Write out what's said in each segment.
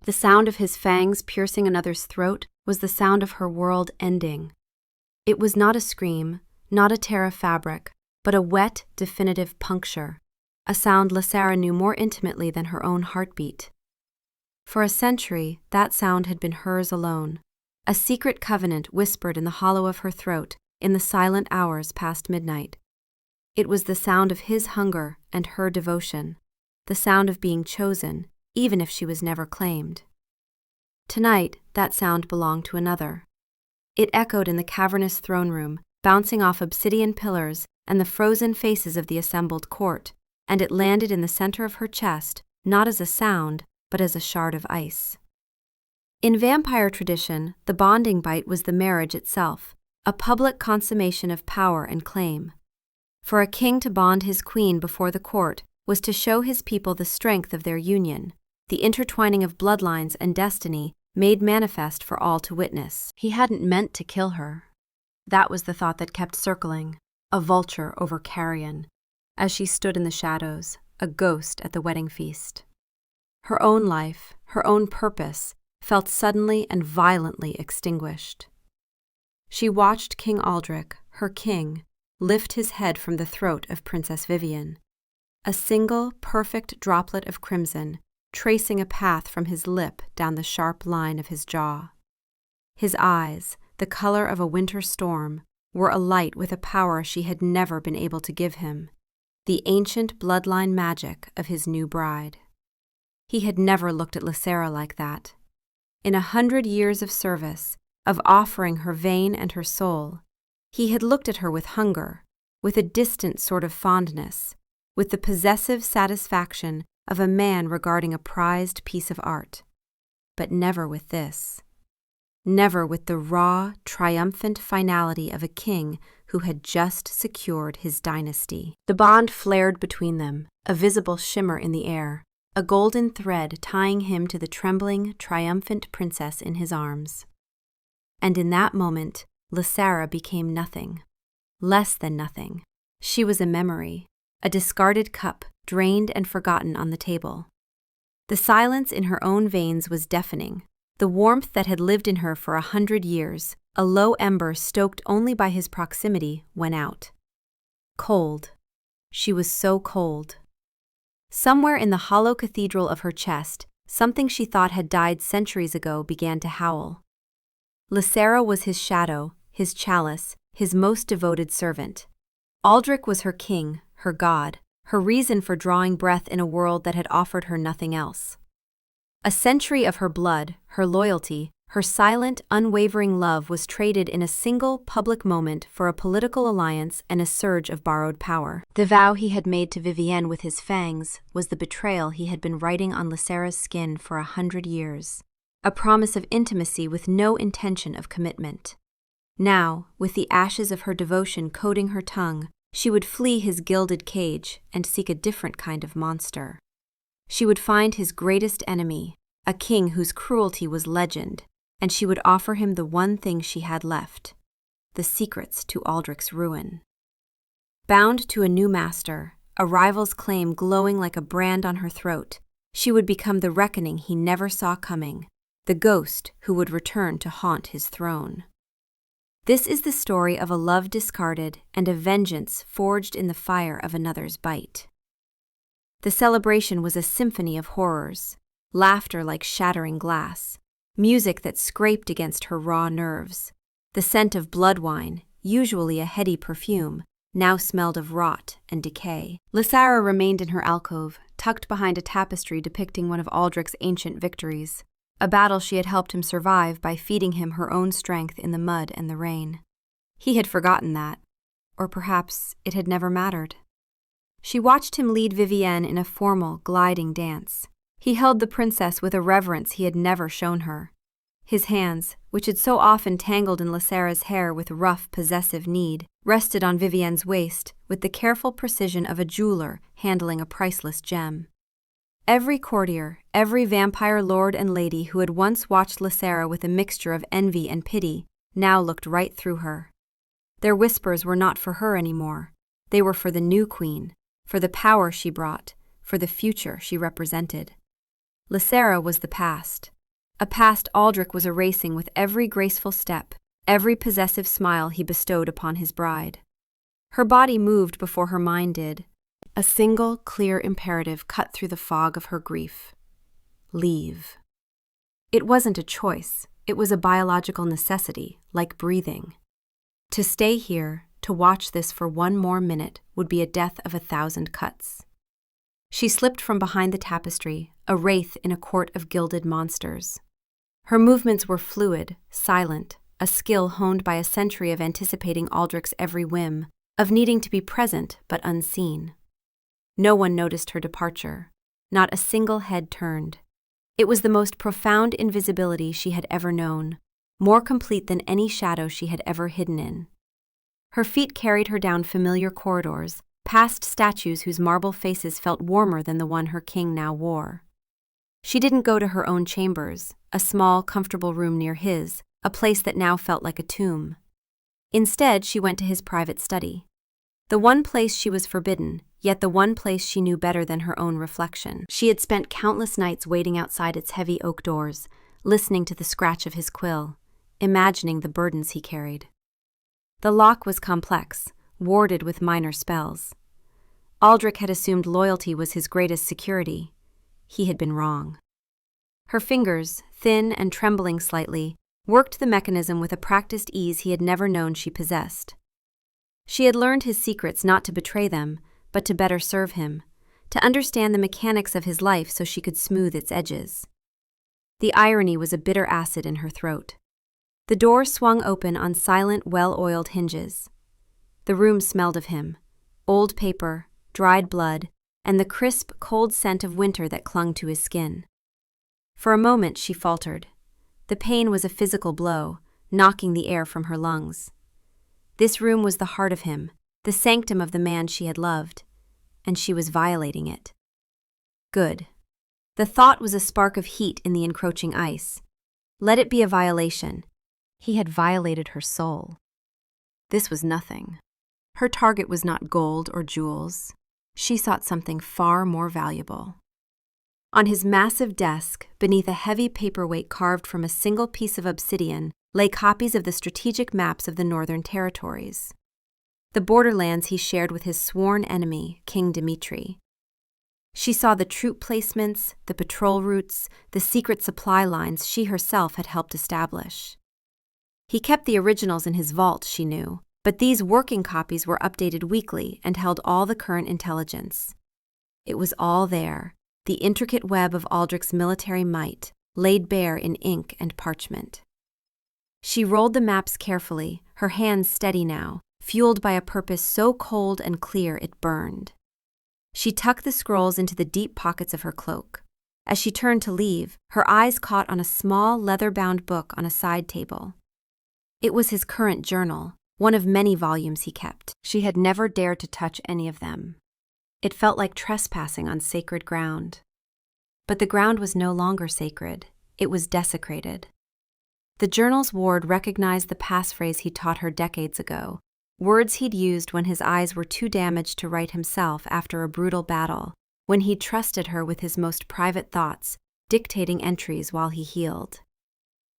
The sound of his fangs piercing another's throat was the sound of her world ending. It was not a scream, not a tear of fabric, but a wet, definitive puncture, a sound Lysera knew more intimately than her own heartbeat. For a century, that sound had been hers alone, a secret covenant whispered in the hollow of her throat in the silent hours past midnight. It was the sound of his hunger and her devotion, the sound of being chosen, even if she was never claimed. Tonight, that sound belonged to another. It echoed in the cavernous throne room, bouncing off obsidian pillars and the frozen faces of the assembled court, and it landed in the center of her chest, not as a sound, but as a shard of ice. In vampire tradition, the bonding bite was the marriage itself, a public consummation of power and claim. For a king to bond his queen before the court was to show his people the strength of their union, the intertwining of bloodlines and destiny made manifest for all to witness. He hadn't meant to kill her. That was the thought that kept circling, a vulture over carrion, as she stood in the shadows, a ghost at the wedding feast. Her own life, her own purpose, felt suddenly and violently extinguished. She watched King Aldrich, her king, lift his head from the throat of Princess Vivienne, a single, perfect droplet of crimson, tracing a path from his lip down the sharp line of his jaw. His eyes, the color of a winter storm, were alight with a power she had never been able to give him, the ancient bloodline magic of his new bride. He had never looked at Lysera like that. In 100 years of service, of offering her vein and her soul, he had looked at her with hunger, with a distant sort of fondness, with the possessive satisfaction of a man regarding a prized piece of art. But never with this. Never with the raw, triumphant finality of a king who had just secured his dynasty. The bond flared between them, a visible shimmer in the air, a golden thread tying him to the trembling, triumphant princess in his arms. And in that moment, Lysera became nothing. Less than nothing. She was a memory, a discarded cup drained and forgotten on the table. The silence in her own veins was deafening. The warmth that had lived in her for 100 years, a low ember stoked only by his proximity, went out. Cold. She was so cold. Somewhere in the hollow cathedral of her chest, something she thought had died centuries ago began to howl. Lysera was his shadow, his chalice, his most devoted servant. Aldrich was her king, her god, her reason for drawing breath in a world that had offered her nothing else. A century of her blood, her loyalty, her silent, unwavering love was traded in a single public moment for a political alliance and a surge of borrowed power. The vow he had made to Vivienne with his fangs was the betrayal he had been writing on Lysera's skin for 100 years, a promise of intimacy with no intention of commitment. Now, with the ashes of her devotion coating her tongue, she would flee his gilded cage and seek a different kind of monster. She would find his greatest enemy, a king whose cruelty was legend, and she would offer him the one thing she had left, the secrets to Aldrich's ruin. Bound to a new master, a rival's claim glowing like a brand on her throat, she would become the reckoning he never saw coming, the ghost who would return to haunt his throne. This is the story of a love discarded and a vengeance forged in the fire of another's bite. The celebration was a symphony of horrors, laughter like shattering glass, music that scraped against her raw nerves. The scent of blood wine, usually a heady perfume, now smelled of rot and decay. Lysera remained in her alcove, tucked behind a tapestry depicting one of Aldrich's ancient victories, a battle she had helped him survive by feeding him her own strength in the mud and the rain. He had forgotten that, or perhaps it had never mattered. She watched him lead Vivienne in a formal, gliding dance. He held the princess with a reverence he had never shown her. His hands, which had so often tangled in Lysera's hair with rough, possessive need, rested on Vivienne's waist with the careful precision of a jeweler handling a priceless gem. Every courtier, every vampire lord and lady who had once watched Lysera with a mixture of envy and pity, now looked right through her. Their whispers were not for her anymore. They were for the new queen, for the power she brought, for the future she represented. Lysera was the past, a past Aldrich was erasing with every graceful step, every possessive smile he bestowed upon his bride. Her body moved before her mind did. A single, clear imperative cut through the fog of her grief. Leave. It wasn't a choice, it was a biological necessity, like breathing. To stay here, to watch this for one more minute, would be a death of 1,000 cuts. She slipped from behind the tapestry, a wraith in a court of gilded monsters. Her movements were fluid, silent, a skill honed by a century of anticipating Aldrich's every whim, of needing to be present but unseen. No one noticed her departure. Not a single head turned. It was the most profound invisibility she had ever known, more complete than any shadow she had ever hidden in. Her feet carried her down familiar corridors, past statues whose marble faces felt warmer than the one her king now wore. She didn't go to her own chambers, a small, comfortable room near his, a place that now felt like a tomb. Instead, she went to his private study. The one place she was forbidden, yet the one place she knew better than her own reflection. She had spent countless nights waiting outside its heavy oak doors, listening to the scratch of his quill, imagining the burdens he carried. The lock was complex, warded with minor spells. Aldrich had assumed loyalty was his greatest security. He had been wrong. Her fingers, thin and trembling slightly, worked the mechanism with a practiced ease he had never known she possessed. She had learned his secrets not to betray them, but to better serve him, to understand the mechanics of his life so she could smooth its edges. The irony was a bitter acid in her throat. The door swung open on silent, well-oiled hinges. The room smelled of him, old paper, dried blood, and the crisp, cold scent of winter that clung to his skin. For a moment she faltered. The pain was a physical blow, knocking the air from her lungs. This room was the heart of him, the sanctum of the man she had loved, and she was violating it. Good. The thought was a spark of heat in the encroaching ice. Let it be a violation. He had violated her soul. This was nothing. Her target was not gold or jewels. She sought something far more valuable. On his massive desk, beneath a heavy paperweight carved from a single piece of obsidian, lay copies of the strategic maps of the Northern Territories, the borderlands he shared with his sworn enemy, King Dmitri. She saw the troop placements, the patrol routes, the secret supply lines she herself had helped establish. He kept the originals in his vault, she knew, but these working copies were updated weekly and held all the current intelligence. It was all there, the intricate web of Aldrich's military might, laid bare in ink and parchment. She rolled the maps carefully, her hands steady now, fueled by a purpose so cold and clear it burned. She tucked the scrolls into the deep pockets of her cloak. As she turned to leave, her eyes caught on a small leather-bound book on a side table. It was his current journal, one of many volumes he kept. She had never dared to touch any of them. It felt like trespassing on sacred ground. But the ground was no longer sacred. It was desecrated. The journal's ward recognized the passphrase he taught her decades ago, words he'd used when his eyes were too damaged to write himself after a brutal battle, when he'd trusted her with his most private thoughts, dictating entries while he healed.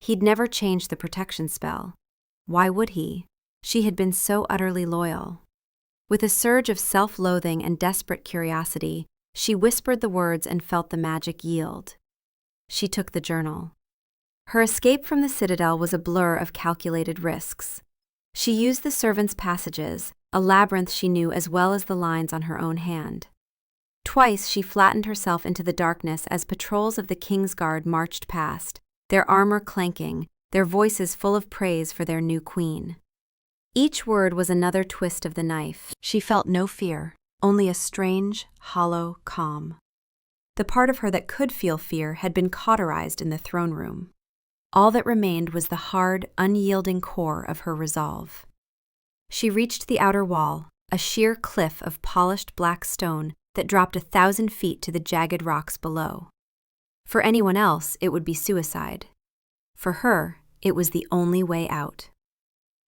He'd never changed the protection spell. Why would he? She had been so utterly loyal. With a surge of self-loathing and desperate curiosity, she whispered the words and felt the magic yield. She took the journal. Her escape from the citadel was a blur of calculated risks. She used the servants' passages, a labyrinth she knew as well as the lines on her own hand. Twice she flattened herself into the darkness as patrols of the King's Guard marched past, their armor clanking, their voices full of praise for their new queen. Each word was another twist of the knife. She felt no fear, only a strange, hollow calm. The part of her that could feel fear had been cauterized in the throne room. All that remained was the hard, unyielding core of her resolve. She reached the outer wall, a sheer cliff of polished black stone that dropped 1,000 feet to the jagged rocks below. For anyone else, it would be suicide. For her, it was the only way out.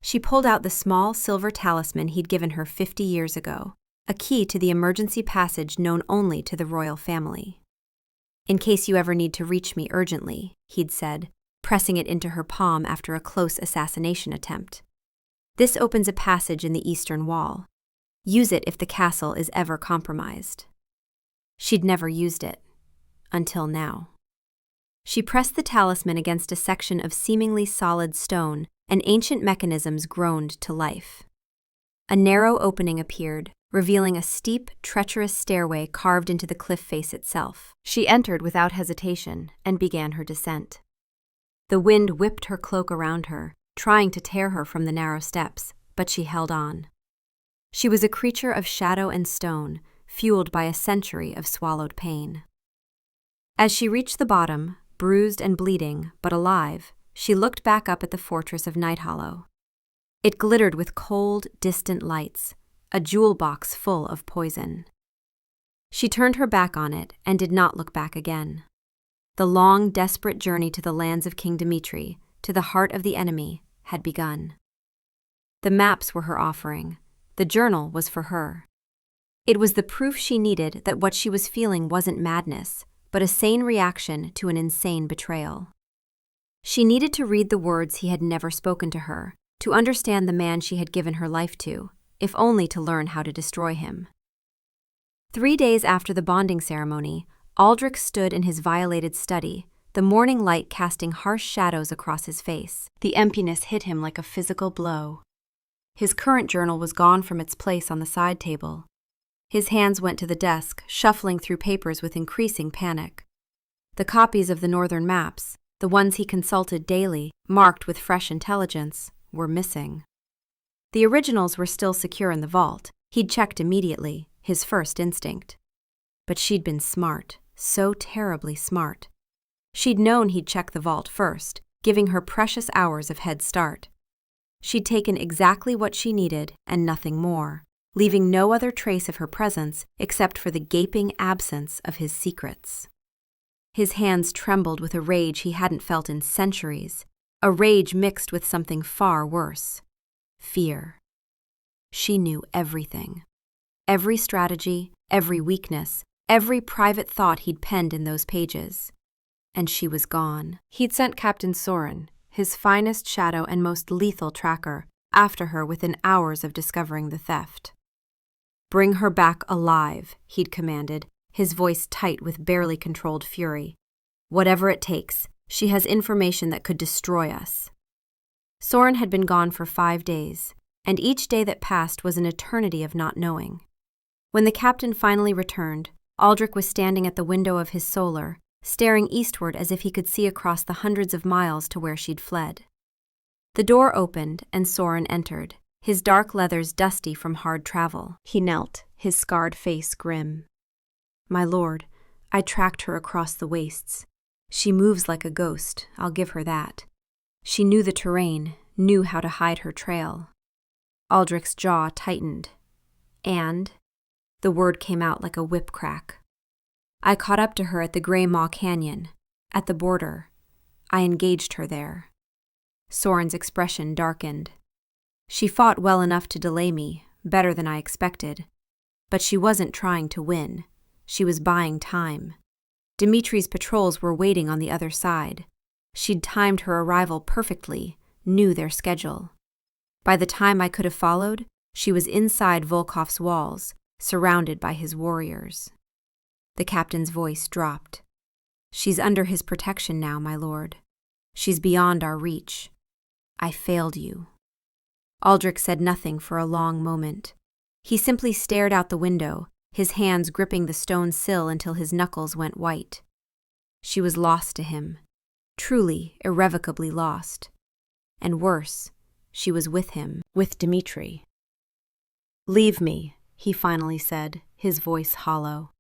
She pulled out the small silver talisman he'd given her 50 years ago, a key to the emergency passage known only to the royal family. "In case you ever need to reach me urgently," he'd said, pressing it into her palm after a close assassination attempt. "This opens a passage in the eastern wall. Use it if the castle is ever compromised." She'd never used it. Until now. She pressed the talisman against a section of seemingly solid stone, and ancient mechanisms groaned to life. A narrow opening appeared, revealing a steep, treacherous stairway carved into the cliff face itself. She entered without hesitation and began her descent. The wind whipped her cloak around her, trying to tear her from the narrow steps, but she held on. She was a creature of shadow and stone, fueled by a century of swallowed pain. As she reached the bottom, bruised and bleeding, but alive, she looked back up at the fortress of Night Hollow. It glittered with cold, distant lights, a jewel box full of poison. She turned her back on it and did not look back again. The long, desperate journey to the lands of King Dimitri, to the heart of the enemy, had begun. The maps were her offering. The journal was for her. It was the proof she needed that what she was feeling wasn't madness, but a sane reaction to an insane betrayal. She needed to read the words he had never spoken to her, to understand the man she had given her life to, if only to learn how to destroy him. 3 days after the bonding ceremony, Aldrich stood in his violated study, the morning light casting harsh shadows across his face. The emptiness hit him like a physical blow. His current journal was gone from its place on the side table. His hands went to the desk, shuffling through papers with increasing panic. The copies of the northern maps, the ones he consulted daily, marked with fresh intelligence, were missing. The originals were still secure in the vault. He'd checked immediately, his first instinct. But she'd been smart, so terribly smart. She'd known he'd check the vault first, giving her precious hours of head start. She'd taken exactly what she needed and nothing more, leaving no other trace of her presence except for the gaping absence of his secrets. His hands trembled with a rage he hadn't felt in centuries, a rage mixed with something far worse: fear. She knew everything. Every strategy, every weakness, every private thought he'd penned in those pages. And she was gone. He'd sent Captain Soren, his finest shadow and most lethal tracker, after her within hours of discovering the theft. "Bring her back alive," he'd commanded, his voice tight with barely controlled fury. "Whatever it takes, she has information that could destroy us." Soren had been gone for 5 days, and each day that passed was an eternity of not knowing. When the captain finally returned, Aldrich was standing at the window of his solar, staring eastward as if he could see across the hundreds of miles to where she'd fled. The door opened and Soren entered, his dark leathers dusty from hard travel. He knelt, his scarred face grim. "My lord, I tracked her across the wastes. She moves like a ghost, I'll give her that. She knew the terrain, knew how to hide her trail." Aldrich's jaw tightened. "And?" The word came out like a whip crack. "I caught up to her at the Grey Maw Canyon, at the border. I engaged her there." Soren's expression darkened. "She fought well enough to delay me, better than I expected. But she wasn't trying to win. She was buying time. Dimitri's patrols were waiting on the other side. She'd timed her arrival perfectly, knew their schedule. By the time I could have followed, she was inside Volkov's walls, surrounded by his warriors." The captain's voice dropped. "She's under his protection now, my lord. She's beyond our reach. I failed you." Aldrich said nothing for a long moment. He simply stared out the window, his hands gripping the stone sill until his knuckles went white. She was lost to him, truly, irrevocably lost. And worse, she was with him, with Dimitri. "Leave me," he finally said, his voice hollow.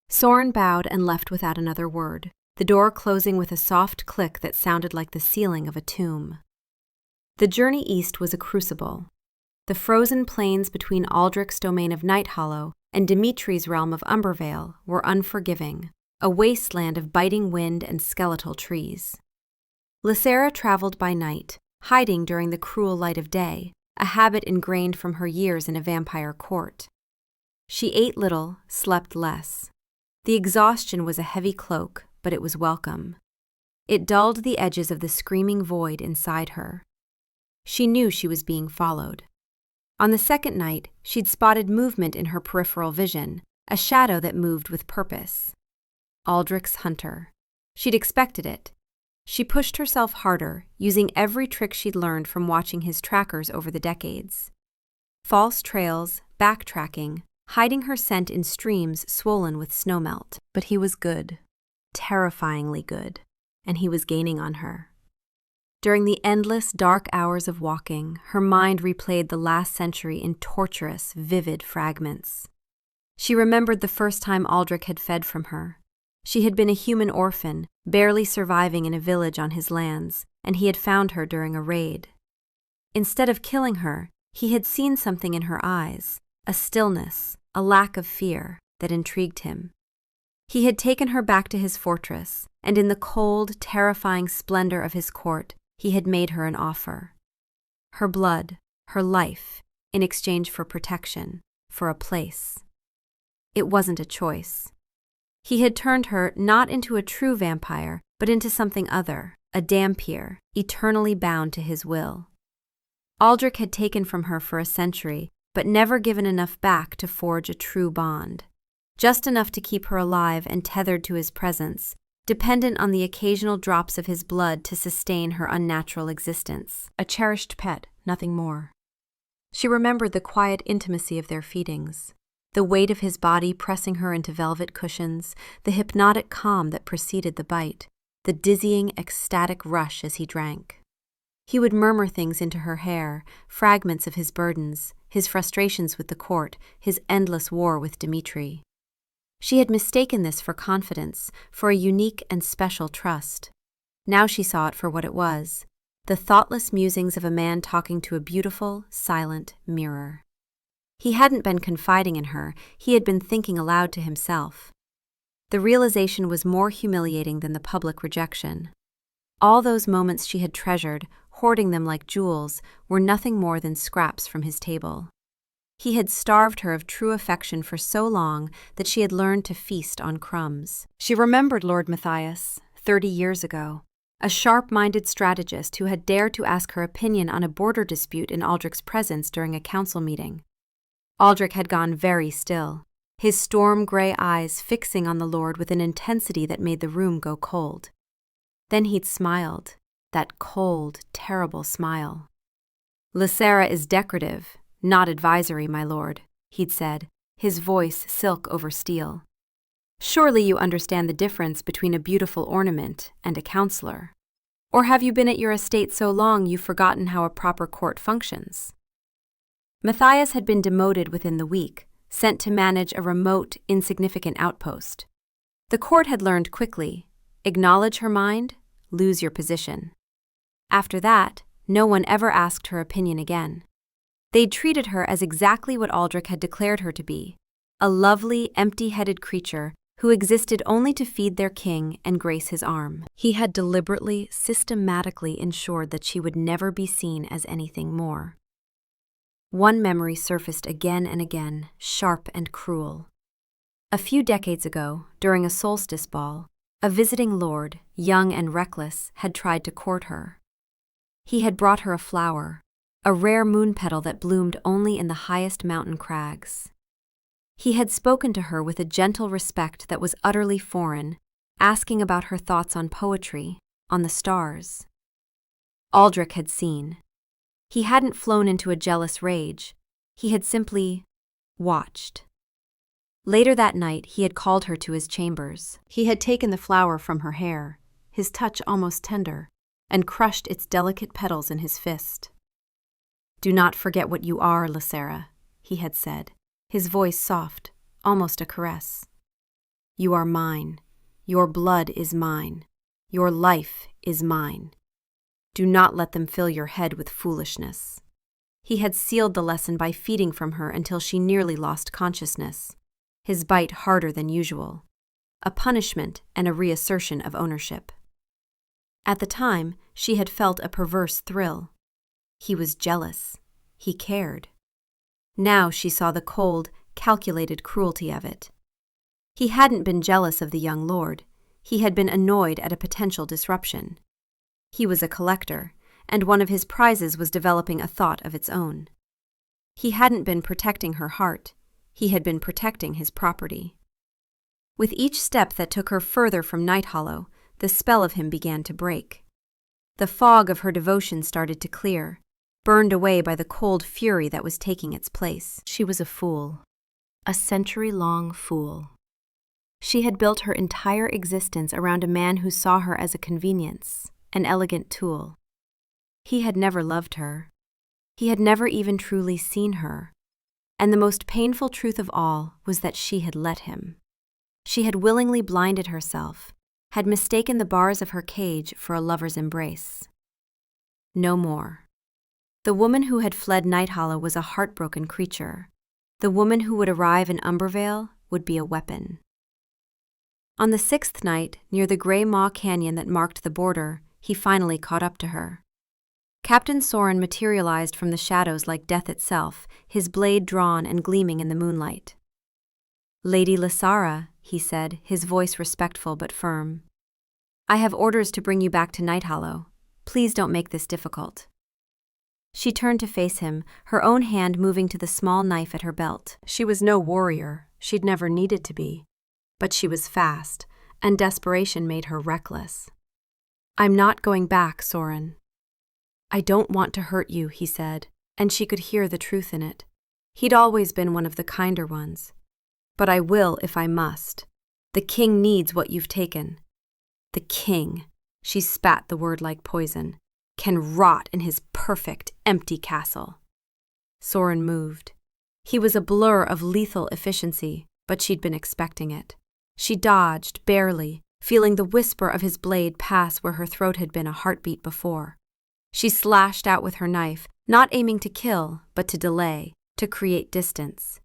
Soren bowed and left without another word, the door closing with a soft click that sounded like the ceiling of a tomb. The journey east was a crucible. The frozen plains between Aldrich's domain of Night Hollow and Dimitri's realm of Umbervale were unforgiving, a wasteland of biting wind and skeletal trees. Lysera traveled by night, hiding during the cruel light of day, a habit ingrained from her years in a vampire court. She ate little, slept less. The exhaustion was a heavy cloak, but it was welcome. It dulled the edges of the screaming void inside her. She knew she was being followed. On the second night, she'd spotted movement in her peripheral vision, a shadow that moved with purpose. Aldrich's hunter. She'd expected it. She pushed herself harder, using every trick she'd learned from watching his trackers over the decades. False trails, backtracking, hiding her scent in streams swollen with snowmelt. But he was good, terrifyingly good, and he was gaining on her. During the endless, dark hours of walking, her mind replayed the last century in torturous, vivid fragments. She remembered the first time Aldrich had fed from her. She had been a human orphan, barely surviving in a village on his lands, and he had found her during a raid. Instead of killing her, he had seen something in her eyes, a stillness, a lack of fear, that intrigued him. He had taken her back to his fortress, and in the cold, terrifying splendor of his court, he had made her an offer. Her blood, her life, in exchange for protection, for a place. It wasn't a choice. He had turned her not into a true vampire, but into something other, a dhampir, eternally bound to his will. Aldrich had taken from her for a century, but never given enough back to forge a true bond. Just enough to keep her alive and tethered to his presence, dependent on the occasional drops of his blood to sustain her unnatural existence. A cherished pet, nothing more. She remembered the quiet intimacy of their feedings, the weight of his body pressing her into velvet cushions, the hypnotic calm that preceded the bite, the dizzying, ecstatic rush as he drank. He would murmur things into her hair, fragments of his burdens, his frustrations with the court, his endless war with Dmitri. She had mistaken this for confidence, for a unique and special trust. Now she saw it for what it was, the thoughtless musings of a man talking to a beautiful, silent mirror. He hadn't been confiding in her, he had been thinking aloud to himself. The realization was more humiliating than the public rejection. All those moments she had treasured, hoarding them like jewels, were nothing more than scraps from his table. He had starved her of true affection for so long that she had learned to feast on crumbs. She remembered Lord Matthias, 30 years ago, a sharp-minded strategist who had dared to ask her opinion on a border dispute in Aldrich's presence during a council meeting. Aldrich had gone very still, his storm-gray eyes fixing on the Lord with an intensity that made the room go cold. Then he'd smiled, that cold, terrible smile. "Lysera is decorative, not advisory, my lord," he'd said, his voice silk over steel. "Surely you understand the difference between a beautiful ornament and a counselor. Or have you been at your estate so long you've forgotten how a proper court functions?" Matthias had been demoted within the week, sent to manage a remote, insignificant outpost. The court had learned quickly, acknowledge her mind, lose your position. After that, no one ever asked her opinion again. They'd treated her as exactly what Aldrich had declared her to be, a lovely, empty-headed creature who existed only to feed their king and grace his arm. He had deliberately, systematically ensured that she would never be seen as anything more. One memory surfaced again and again, sharp and cruel. A few decades ago, during a solstice ball, a visiting lord, young and reckless, had tried to court her. He had brought her a flower, a rare moon petal that bloomed only in the highest mountain crags. He had spoken to her with a gentle respect that was utterly foreign, asking about her thoughts on poetry, on the stars. Aldrich had seen. He hadn't flown into a jealous rage. He had simply watched. Later that night, he had called her to his chambers. He had taken the flower from her hair, his touch almost tender, and crushed its delicate petals in his fist. "Do not forget what you are, Lysera," he had said, his voice soft, almost a caress. "You are mine. Your blood is mine. Your life is mine. Do not let them fill your head with foolishness." He had sealed the lesson by feeding from her until she nearly lost consciousness, his bite harder than usual, a punishment and a reassertion of ownership. At the time, she had felt a perverse thrill. He was jealous. He cared. Now she saw the cold, calculated cruelty of it. He hadn't been jealous of the young lord. He had been annoyed at a potential disruption. He was a collector, and one of his prizes was developing a thought of its own. He hadn't been protecting her heart. He had been protecting his property. With each step that took her further from Night Hollow, the spell of him began to break. The fog of her devotion started to clear, burned away by the cold fury that was taking its place. She was a fool. A century-long fool. She had built her entire existence around a man who saw her as a convenience, an elegant tool. He had never loved her. He had never even truly seen her. And the most painful truth of all was that she had let him. She had willingly blinded herself, had mistaken the bars of her cage for a lover's embrace. No more. The woman who had fled Night Hollow was a heartbroken creature. The woman who would arrive in Umbervale would be a weapon. On the 6th night, near the Gray Maw Canyon that marked the border, he finally caught up to her. Captain Soren materialized from the shadows like death itself, his blade drawn and gleaming in the moonlight. "Lady Lysara," he said, his voice respectful but firm. "I have orders to bring you back to Night Hollow. Please don't make this difficult." She turned to face him, her own hand moving to the small knife at her belt. She was no warrior, she'd never needed to be. But she was fast, and desperation made her reckless. "I'm not going back, Soren." "I don't want to hurt you," he said, and she could hear the truth in it. He'd always been one of the kinder ones. "But I will if I must. The king needs what you've taken." The king, she spat the word like poison, can rot in his perfect, empty castle. Soren moved. He was a blur of lethal efficiency, but she'd been expecting it. She dodged, barely, feeling the whisper of his blade pass where her throat had been a heartbeat before. She slashed out with her knife, not aiming to kill, but to delay, to create distance.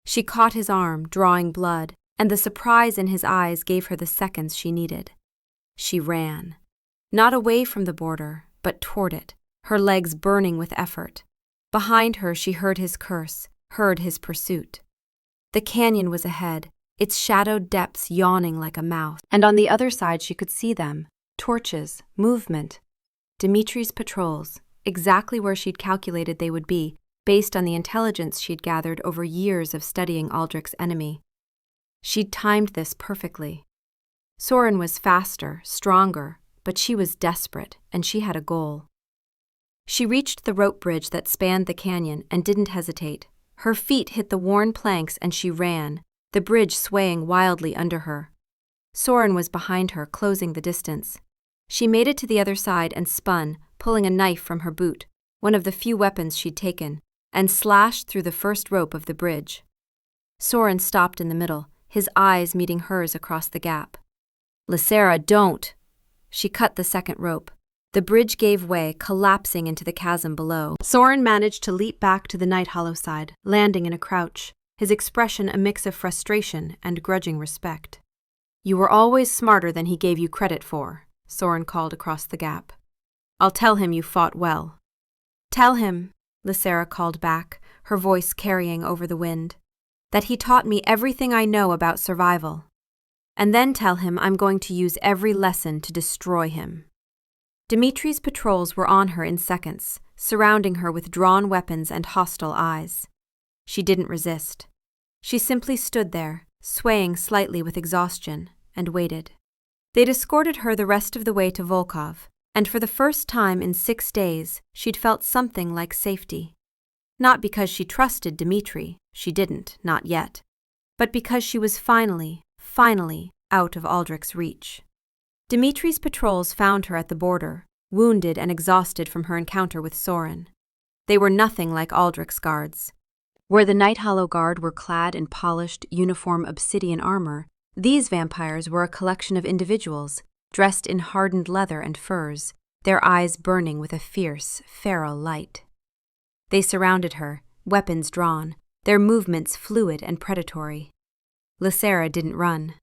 She caught his arm, drawing blood, and the surprise in his eyes gave her the seconds she needed. She ran. Not away from the border, but toward it, her legs burning with effort. Behind her she heard his curse, heard his pursuit. The canyon was ahead, its shadowed depths yawning like a mouth, and on the other side she could see them, torches, movement. Dimitri's patrols, exactly where she'd calculated they would be, based on the intelligence she'd gathered over years of studying Aldrich's enemy. She'd timed this perfectly. Soren was faster, stronger, but she was desperate, and she had a goal. She reached the rope bridge that spanned the canyon and didn't hesitate. Her feet hit the worn planks and she ran, the bridge swaying wildly under her. Soren was behind her, closing the distance. She made it to the other side and spun, pulling a knife from her boot, one of the few weapons she'd taken, and slashed through the first rope of the bridge. Soren stopped in the middle, his eyes meeting hers across the gap. "Lysara, don't!" She cut the second rope. The bridge gave way, collapsing into the chasm below. Soren managed to leap back to the Night Hollow side, landing in a crouch, his expression a mix of frustration and grudging respect. "You were always smarter than he gave you credit for," Soren called across the gap. "I'll tell him you fought well." "Tell him," Lysara called back, her voice carrying over the wind, "that he taught me everything I know about survival. And then tell him I'm going to use every lesson to destroy him." Dimitri's patrols were on her in seconds, surrounding her with drawn weapons and hostile eyes. She didn't resist. She simply stood there, swaying slightly with exhaustion, and waited. They'd escorted her the rest of the way to Volkov, and for the first time in 6 days, she'd felt something like safety. Not because she trusted Dimitri, she didn't, not yet, but because she was finally out of Aldrich's reach. Dimitri's patrols found her at the border, wounded and exhausted from her encounter with Soren. They were nothing like Aldrich's guards. Where the Night Hollow Guard were clad in polished, uniform obsidian armor, these vampires were a collection of individuals, dressed in hardened leather and furs, their eyes burning with a fierce, feral light. They surrounded her, weapons drawn, their movements fluid and predatory. Lysara didn't run.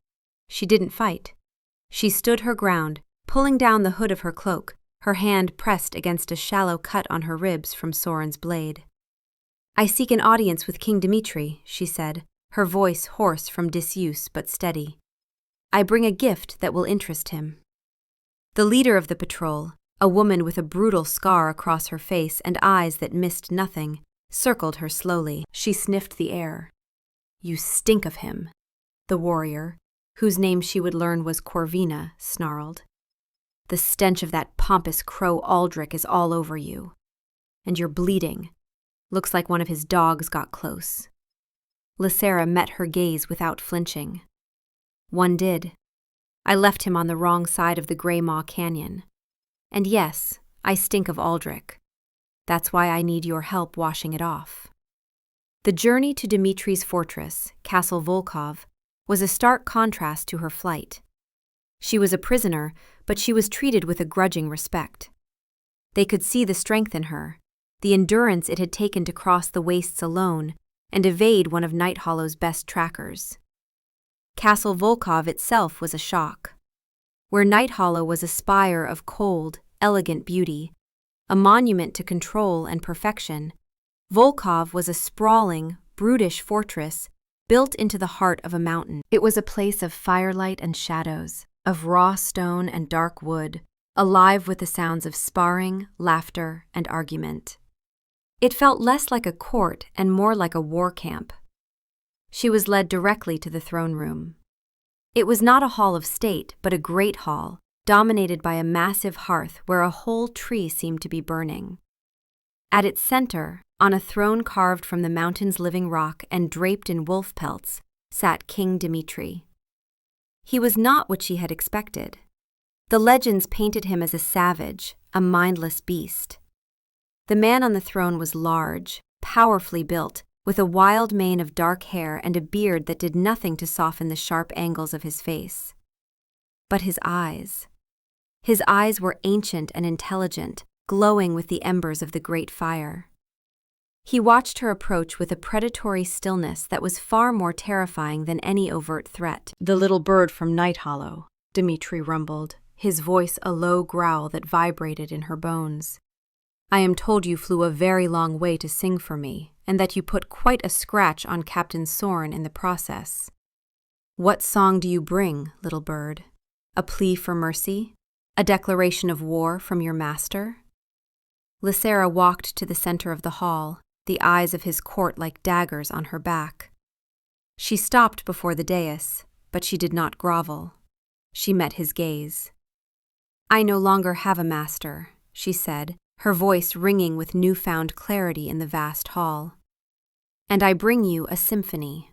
She didn't fight. She stood her ground, pulling down the hood of her cloak, her hand pressed against a shallow cut on her ribs from Soren's blade. "I seek an audience with King Dimitri," she said, her voice hoarse from disuse but steady. "I bring a gift that will interest him." The leader of the patrol, a woman with a brutal scar across her face and eyes that missed nothing, circled her slowly. She sniffed the air. "You stink of him," the warrior, whose name she would learn was Corvina, snarled. "The stench of that pompous crow Aldrich is all over you. And you're bleeding. Looks like one of his dogs got close." Lysera met her gaze without flinching. "One did. I left him on the wrong side of the Grey Maw Canyon. And yes, I stink of Aldrich. That's why I need your help washing it off." The journey to Dimitri's fortress, Castle Volkov, was a stark contrast to her flight. She was a prisoner, but she was treated with a grudging respect. They could see the strength in her, the endurance it had taken to cross the wastes alone and evade one of Nighthollow's best trackers. Castle Volkov itself was a shock. Where Nighthollow was a spire of cold, elegant beauty, a monument to control and perfection, Volkov was a sprawling, brutish fortress built into the heart of a mountain. It was a place of firelight and shadows, of raw stone and dark wood, alive with the sounds of sparring, laughter, and argument. It felt less like a court and more like a war camp. She was led directly to the throne room. It was not a hall of state, but a great hall, dominated by a massive hearth where a whole tree seemed to be burning. At its center, on a throne carved from the mountain's living rock and draped in wolf pelts, sat King Dimitri. He was not what she had expected. The legends painted him as a savage, a mindless beast. The man on the throne was large, powerfully built, with a wild mane of dark hair and a beard that did nothing to soften the sharp angles of his face. But his eyes were ancient and intelligent, glowing with the embers of the great fire. He watched her approach with a predatory stillness that was far more terrifying than any overt threat. "The little bird from Nighthollow," Dimitri rumbled, his voice a low growl that vibrated in her bones. "I am told you flew a very long way to sing for me, and that you put quite a scratch on Captain Soren in the process. What song do you bring, little bird? A plea for mercy? A declaration of war from your master?" Lysera walked to the center of the hall, the eyes of his court like daggers on her back. She stopped before the dais, but she did not grovel. She met his gaze. "I no longer have a master," she said, her voice ringing with newfound clarity in the vast hall. "And I bring you a symphony."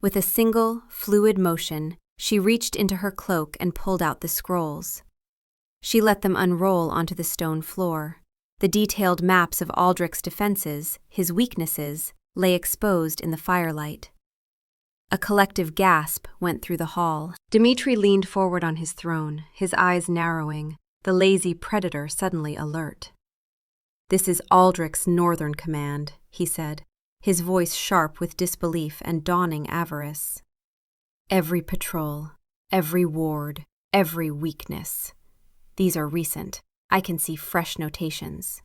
With a single, fluid motion, she reached into her cloak and pulled out the scrolls. She let them unroll onto the stone floor. The detailed maps of Aldrich's defenses, his weaknesses, lay exposed in the firelight. A collective gasp went through the hall. Dimitri leaned forward on his throne, his eyes narrowing, the lazy predator suddenly alert. "This is Aldrich's northern command," he said, his voice sharp with disbelief and dawning avarice. "Every patrol, every ward, every weakness. These are recent. I can see fresh notations."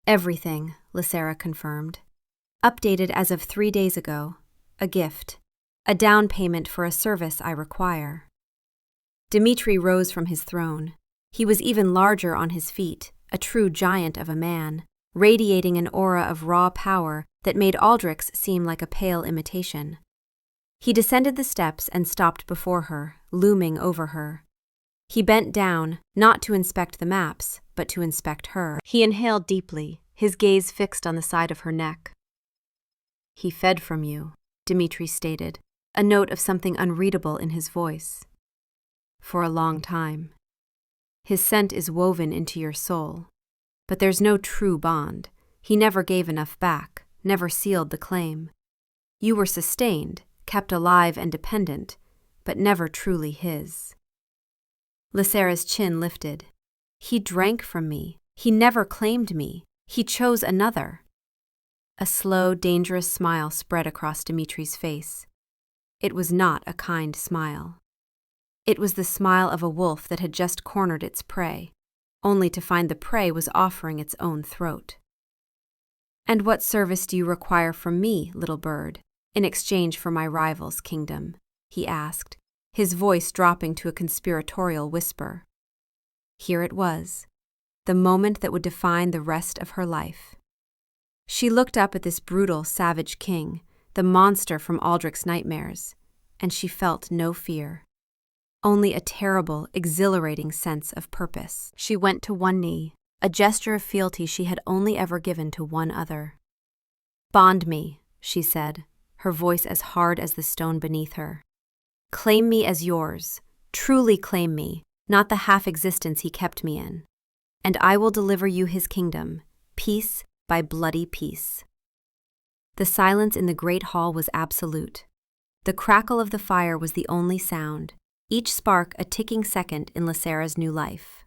"Everything," Lysera confirmed. "Updated as of 3 days ago. A gift. A down payment for a service I require." Dimitri rose from his throne. He was even larger on his feet, a true giant of a man, radiating an aura of raw power that made Aldrich's seem like a pale imitation. He descended the steps and stopped before her, looming over her. He bent down, not to inspect the maps, but to inspect her. He inhaled deeply, his gaze fixed on the side of her neck. "He fed from you," Dimitri stated, a note of something unreadable in his voice. "For a long time. His scent is woven into your soul. But there's no true bond. He never gave enough back, never sealed the claim. You were sustained, kept alive and dependent, but never truly his." Lysera's chin lifted. "He drank from me. He never claimed me. He chose another." A slow, dangerous smile spread across Dimitri's face. It was not a kind smile. It was the smile of a wolf that had just cornered its prey, only to find the prey was offering its own throat. "And what service do you require from me, little bird?" in exchange for my rival's kingdom?" he asked, his voice dropping to a conspiratorial whisper. Here it was, the moment that would define the rest of her life. She looked up at this brutal, savage king, the monster from Aldrich's nightmares, and she felt no fear. Only a terrible, exhilarating sense of purpose. She went to one knee, a gesture of fealty she had only ever given to one other. "Bond me," she said, her voice as hard as the stone beneath her. "Claim me as yours, truly claim me, not the half-existence he kept me in. And I will deliver you his kingdom, piece by bloody piece." The silence in the great hall was absolute. The crackle of the fire was the only sound, each spark a ticking second in Lysera's new life.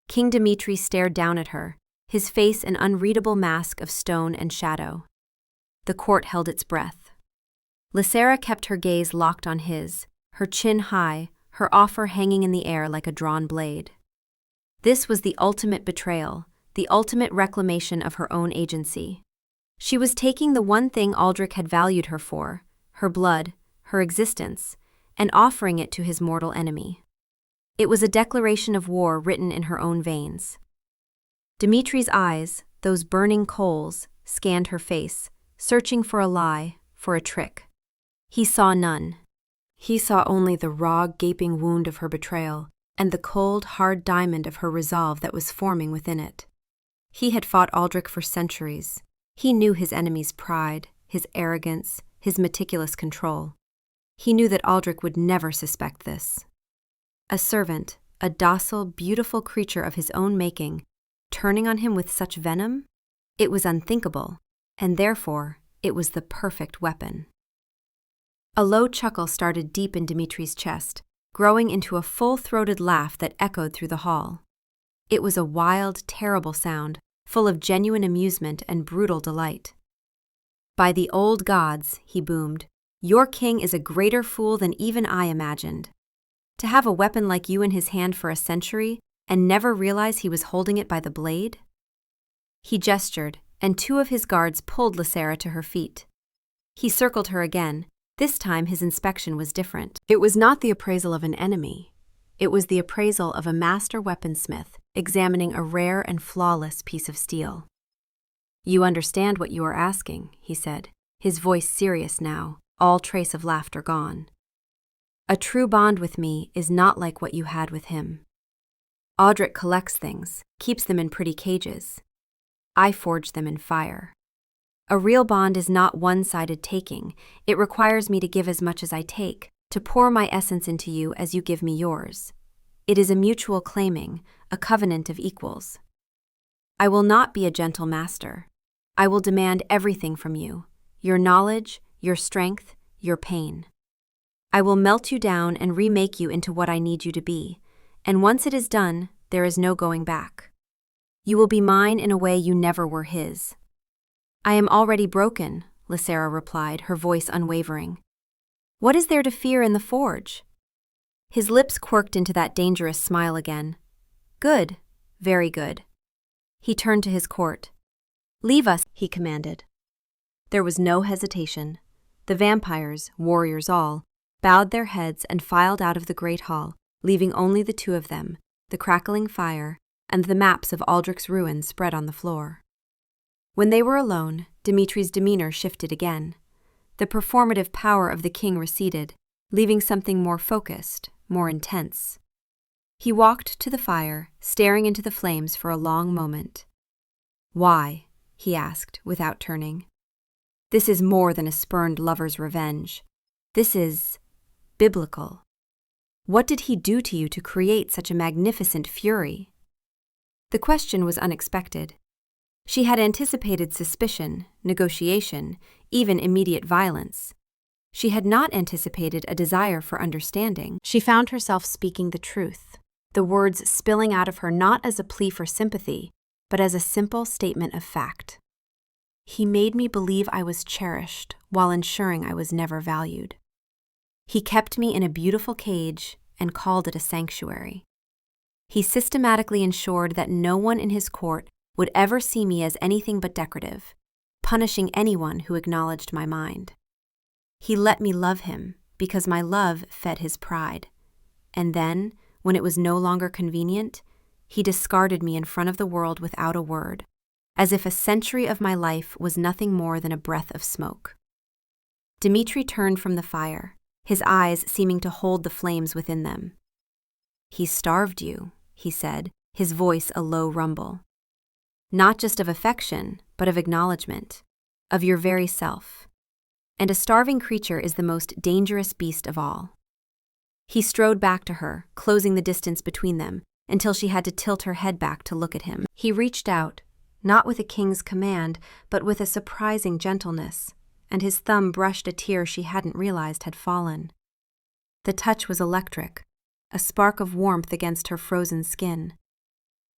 King Dimitri stared down at her, his face an unreadable mask of stone and shadow. The court held its breath. Lysera kept her gaze locked on his, her chin high, her offer hanging in the air like a drawn blade. This was the ultimate betrayal, the ultimate reclamation of her own agency. She was taking the one thing Aldrich had valued her for, her blood, her existence, and offering it to his mortal enemy. It was a declaration of war written in her own veins. Dimitri's eyes, those burning coals, scanned her face, searching for a lie, for a trick. He saw none. He saw only the raw, gaping wound of her betrayal, and the cold, hard diamond of her resolve that was forming within it. He had fought Aldrich for centuries. He knew his enemy's pride, his arrogance, his meticulous control. He knew that Aldrich would never suspect this. A servant, a docile, beautiful creature of his own making, turning on him with such venom? It was unthinkable, and therefore it was the perfect weapon. A low chuckle started deep in Dimitri's chest, growing into a full-throated laugh that echoed through the hall. It was a wild, terrible sound, full of genuine amusement and brutal delight. "By the old gods," he boomed, "your king is a greater fool than even I imagined. To have a weapon like you in his hand for a century and never realize he was holding it by the blade?" He gestured, and two of his guards pulled Lysera to her feet. He circled her again. This time his inspection was different. It was not the appraisal of an enemy. It was the appraisal of a master weaponsmith examining a rare and flawless piece of steel. "You understand what you are asking," he said, his voice serious now, all trace of laughter gone. "A true bond with me is not like what you had with him. Aldrich collects things, keeps them in pretty cages. I forge them in fire. A real bond is not one-sided taking. It requires me to give as much as I take, to pour my essence into you as you give me yours. It is a mutual claiming, a covenant of equals. I will not be a gentle master. I will demand everything from you, your knowledge, your strength, your pain. I will melt you down and remake you into what I need you to be, and once it is done, there is no going back. You will be mine in a way you never were his." "I am already broken," Lysera replied, her voice unwavering. "What is there to fear in the forge?" His lips quirked into that dangerous smile again. "Good, very good." He turned to his court. "Leave us," he commanded. There was no hesitation. The vampires, warriors all, bowed their heads and filed out of the great hall, leaving only the two of them, the crackling fire, and the maps of Aldrich's ruins spread on the floor. When they were alone, Dimitri's demeanor shifted again. The performative power of the king receded, leaving something more focused, more intense. He walked to the fire, staring into the flames for a long moment. "Why?" he asked, without turning. "This is more than a spurned lover's revenge. This is biblical. What did he do to you to create such a magnificent fury?" The question was unexpected. She had anticipated suspicion, negotiation, even immediate violence. She had not anticipated a desire for understanding. She found herself speaking the truth, the words spilling out of her not as a plea for sympathy, but as a simple statement of fact. "He made me believe I was cherished while ensuring I was never valued. He kept me in a beautiful cage and called it a sanctuary. He systematically ensured that no one in his court would ever see me as anything but decorative, punishing anyone who acknowledged my mind. He let me love him because my love fed his pride. And then, when it was no longer convenient, he discarded me in front of the world without a word, as if a century of my life was nothing more than a breath of smoke. Dmitri turned from the fire, his eyes seeming to hold the flames within them. He starved you, he said, his voice a low rumble. Not just of affection, but of acknowledgement, of your very self. And a starving creature is the most dangerous beast of all. He strode back to her, closing the distance between them, until she had to tilt her head back to look at him. He reached out, not with a king's command, but with a surprising gentleness, and his thumb brushed a tear she hadn't realized had fallen. The touch was electric, a spark of warmth against her frozen skin.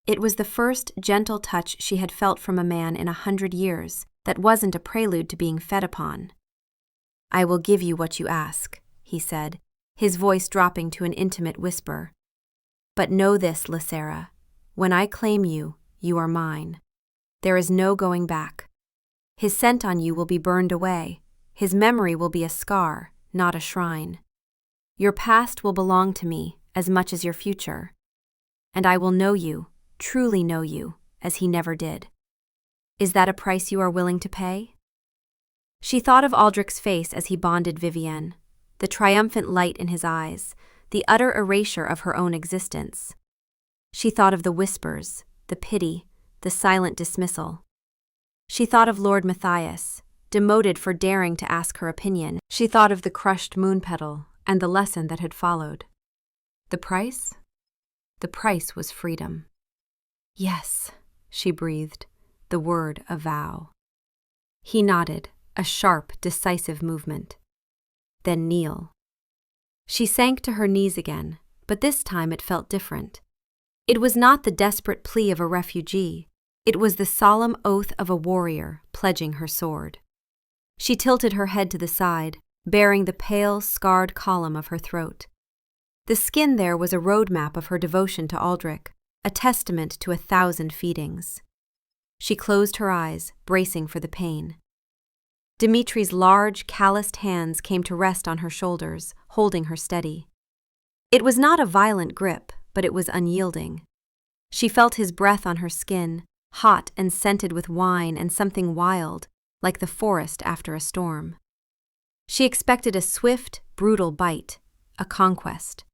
It was the first gentle touch she had felt from a man in 100 years that wasn't a prelude to being fed upon. "I will give you what you ask," he said, his voice dropping to an intimate whisper. "But know this, Lysera, when I claim you, you are mine. There is no going back. His scent on you will be burned away. His memory will be a scar, not a shrine. Your past will belong to me as much as your future. And I will know you, truly know you, as he never did. Is that a price you are willing to pay?" She thought of Aldrich's face as he bonded Vivienne, the triumphant light in his eyes, the utter erasure of her own existence. She thought of the whispers, the pity, the silent dismissal. She thought of Lord Matthias, demoted for daring to ask her opinion. She thought of the crushed moon petal and the lesson that had followed. The price? The price was freedom. "Yes," she breathed, the word a vow. He nodded, a sharp, decisive movement. "Then kneel." She sank to her knees again, but this time it felt different. It was not the desperate plea of a refugee. It was the solemn oath of a warrior pledging her sword. She tilted her head to the side, baring the pale, scarred column of her throat. The skin there was a roadmap of her devotion to Aldrich, a testament to 1,000 feedings. She closed her eyes, bracing for the pain. Dimitri's large, calloused hands came to rest on her shoulders, holding her steady. It was not a violent grip, but it was unyielding. She felt his breath on her skin, hot and scented with wine and something wild, like the forest after a storm. She expected a swift, brutal bite, a conquest.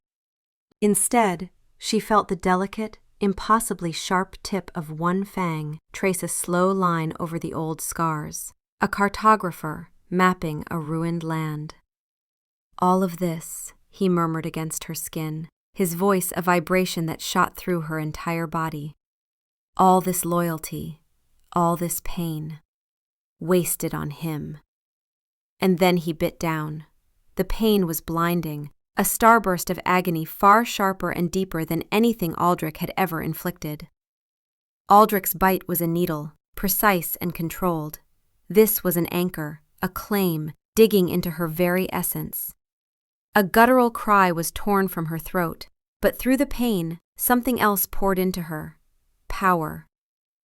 Instead, she felt the delicate, impossibly sharp tip of one fang trace a slow line over the old scars, a cartographer mapping a ruined land. "All of this," he murmured against her skin, his voice a vibration that shot through her entire body. "All this loyalty, all this pain, wasted on him." And then he bit down. The pain was blinding, a starburst of agony far sharper and deeper than anything Aldrich had ever inflicted. Aldrich's bite was a needle, precise and controlled. This was an anchor, a claim, digging into her very essence. A guttural cry was torn from her throat, but through the pain, something else poured into her. Power.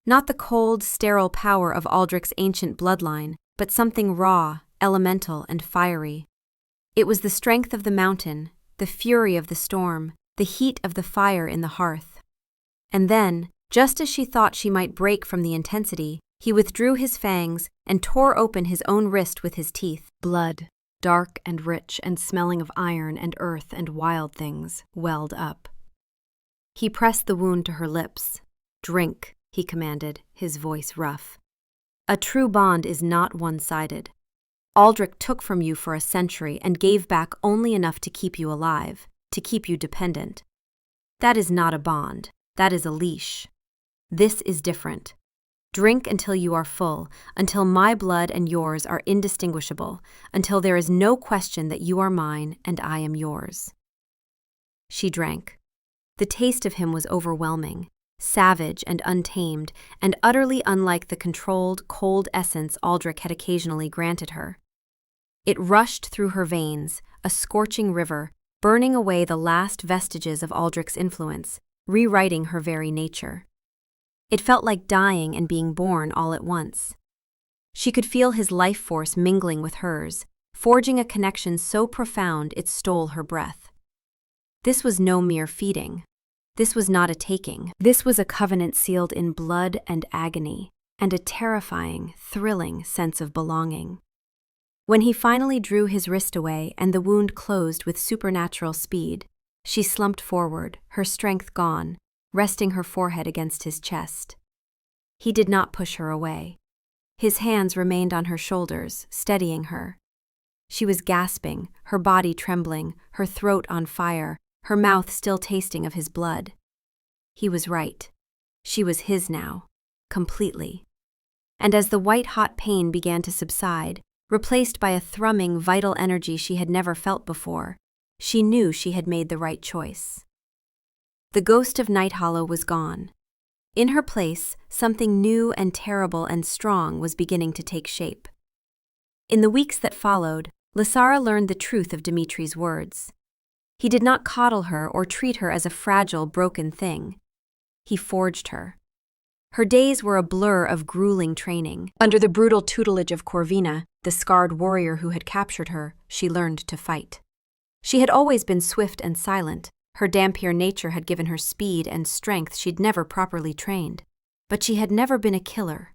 Not the cold, sterile power of Aldrich's ancient bloodline, but something raw, elemental, and fiery. It was the strength of the mountain, the fury of the storm, the heat of the fire in the hearth. And then, just as she thought she might break from the intensity, he withdrew his fangs and tore open his own wrist with his teeth. Blood, dark and rich and smelling of iron and earth and wild things, welled up. He pressed the wound to her lips. "Drink," he commanded, his voice rough. "A true bond is not one-sided. Aldrich took from you for a century and gave back only enough to keep you alive, to keep you dependent. That is not a bond, that is a leash. This is different. Drink until you are full, until my blood and yours are indistinguishable, until there is no question that you are mine and I am yours." She drank. The taste of him was overwhelming, savage and untamed, and utterly unlike the controlled, cold essence Aldrich had occasionally granted her. It rushed through her veins, a scorching river, burning away the last vestiges of Aldrich's influence, rewriting her very nature. It felt like dying and being born all at once. She could feel his life force mingling with hers, forging a connection so profound it stole her breath. This was no mere feeding. This was not a taking. This was a covenant sealed in blood and agony, and a terrifying, thrilling sense of belonging. When he finally drew his wrist away and the wound closed with supernatural speed, she slumped forward, her strength gone, resting her forehead against his chest. He did not push her away. His hands remained on her shoulders, steadying her. She was gasping, her body trembling, her throat on fire, her mouth still tasting of his blood. He was right. She was his now, completely. And as the white-hot pain began to subside, replaced by a thrumming, vital energy she had never felt before, she knew she had made the right choice. The ghost of Night Hollow was gone. In her place, something new and terrible and strong was beginning to take shape. In the weeks that followed, Lysara learned the truth of Dimitri's words. He did not coddle her or treat her as a fragile, broken thing. He forged her. Her days were a blur of grueling training. Under the brutal tutelage of Corvina, the scarred warrior who had captured her, she learned to fight. She had always been swift and silent. Her Dampier nature had given her speed and strength she'd never properly trained. But she had never been a killer.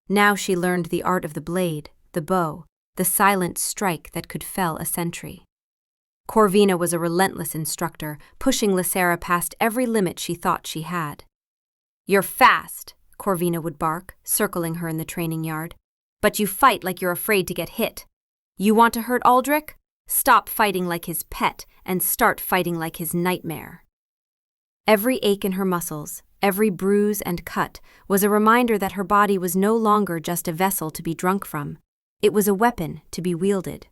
Now she learned the art of the blade, the bow, the silent strike that could fell a sentry. Corvina was a relentless instructor, pushing Lysara past every limit she thought she had. "You're fast," Corvina would bark, circling her in the training yard. "But you fight like you're afraid to get hit. You want to hurt Aldrich? Stop fighting like his pet and start fighting like his nightmare." Every ache in her muscles, every bruise and cut, was a reminder that her body was no longer just a vessel to be drunk from. It was a weapon to be wielded.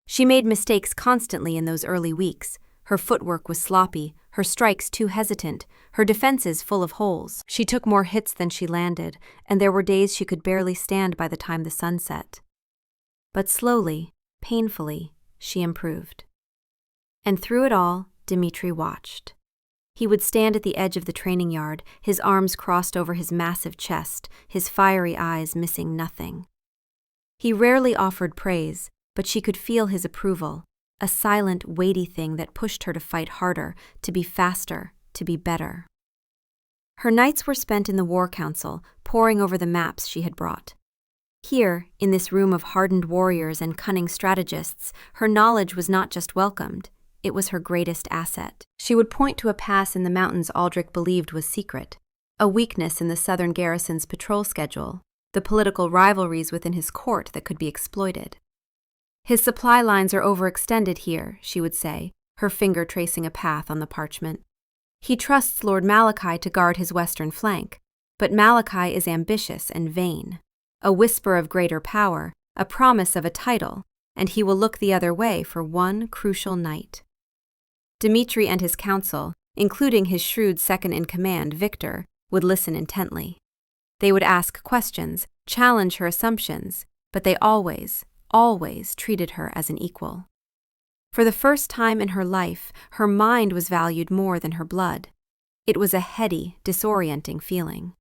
She made mistakes constantly in those early weeks. Her footwork was sloppy, her strikes too hesitant, her defenses full of holes. She took more hits than she landed, and there were days she could barely stand by the time the sun set. But slowly, painfully, she improved. And through it all, Dimitri watched. He would stand at the edge of the training yard, his arms crossed over his massive chest, his fiery eyes missing nothing. He rarely offered praise, but she could feel his approval, a silent, weighty thing that pushed her to fight harder, to be faster, to be better. Her nights were spent in the War Council, poring over the maps she had brought. Here, in this room of hardened warriors and cunning strategists, her knowledge was not just welcomed, it was her greatest asset. She would point to a pass in the mountains Aldrich believed was secret, a weakness in the southern garrison's patrol schedule, the political rivalries within his court that could be exploited. "His supply lines are overextended here," she would say, her finger tracing a path on the parchment. "He trusts Lord Malachi to guard his western flank, but Malachi is ambitious and vain. A whisper of greater power, a promise of a title, and he will look the other way for one crucial night." Dimitri and his council, including his shrewd second-in-command, Victor, would listen intently. They would ask questions, challenge her assumptions, but they always treated her as an equal. For the first time in her life, her mind was valued more than her blood. It was a heady, disorienting feeling.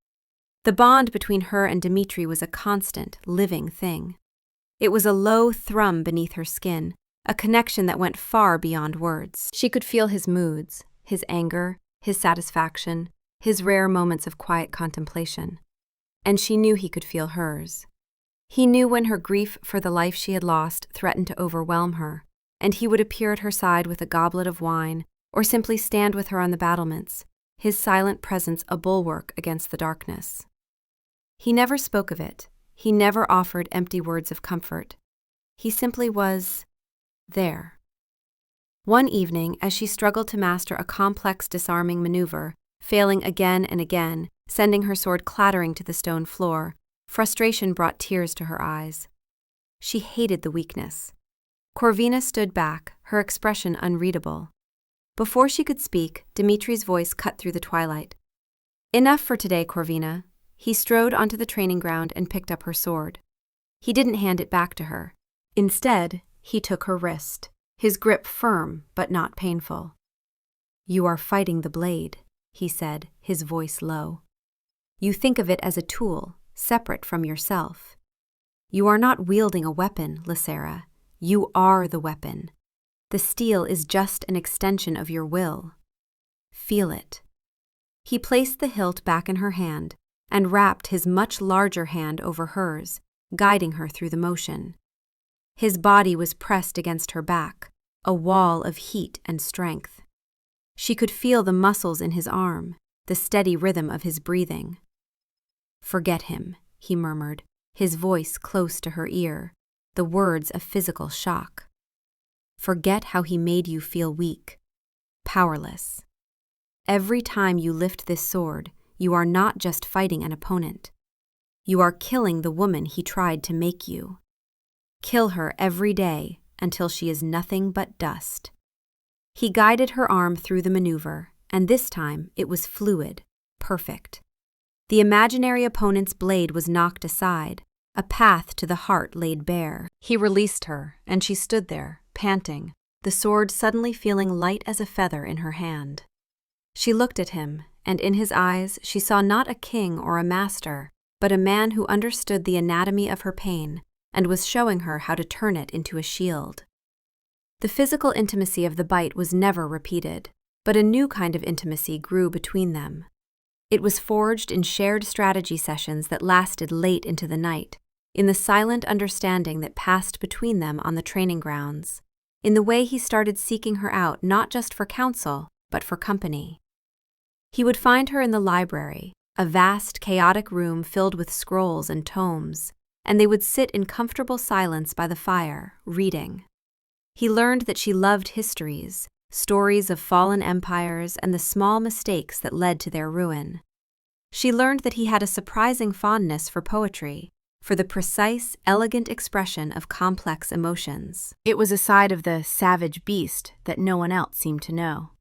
The bond between her and Dimitri was a constant, living thing. It was a low thrum beneath her skin, a connection that went far beyond words. She could feel his moods, his anger, his satisfaction, his rare moments of quiet contemplation. And she knew he could feel hers. He knew when her grief for the life she had lost threatened to overwhelm her, and he would appear at her side with a goblet of wine, or simply stand with her on the battlements, his silent presence a bulwark against the darkness. He never spoke of it. He never offered empty words of comfort. He simply was there. One evening, as she struggled to master a complex disarming maneuver, failing again and again, sending her sword clattering to the stone floor, frustration brought tears to her eyes. She hated the weakness. Corvina stood back, her expression unreadable. Before she could speak, Dimitri's voice cut through the twilight. "Enough for today, Corvina." He strode onto the training ground and picked up her sword. He didn't hand it back to her. Instead, he took her wrist, his grip firm but not painful. "You are fighting the blade," he said, his voice low. "You think of it as a tool, separate from yourself. You are not wielding a weapon, Lysara. You are the weapon. The steel is just an extension of your will. Feel it. He placed the hilt back in her hand and wrapped his much larger hand over hers, guiding her through the motion. His body was pressed against her back, a wall of heat and strength. She could feel the muscles in his arm, the steady rhythm of his breathing. "Forget him," he murmured, his voice close to her ear, the words a physical shock. "Forget how he made you feel weak, powerless. Every time you lift this sword, you are not just fighting an opponent. You are killing the woman he tried to make you. Kill her every day until she is nothing but dust." He guided her arm through the maneuver, and this time it was fluid, perfect. The imaginary opponent's blade was knocked aside, a path to the heart laid bare. He released her, and she stood there, panting, the sword suddenly feeling light as a feather in her hand. She looked at him, and in his eyes she saw not a king or a master, but a man who understood the anatomy of her pain and was showing her how to turn it into a shield. The physical intimacy of the bite was never repeated, but a new kind of intimacy grew between them. It was forged in shared strategy sessions that lasted late into the night, in the silent understanding that passed between them on the training grounds, in the way he started seeking her out not just for counsel, but for company. He would find her in the library, a vast, chaotic room filled with scrolls and tomes, and they would sit in comfortable silence by the fire, reading. He learned that she loved histories, stories of fallen empires and the small mistakes that led to their ruin. She learned that he had a surprising fondness for poetry, for the precise, elegant expression of complex emotions. It was a side of the savage beast that no one else seemed to know.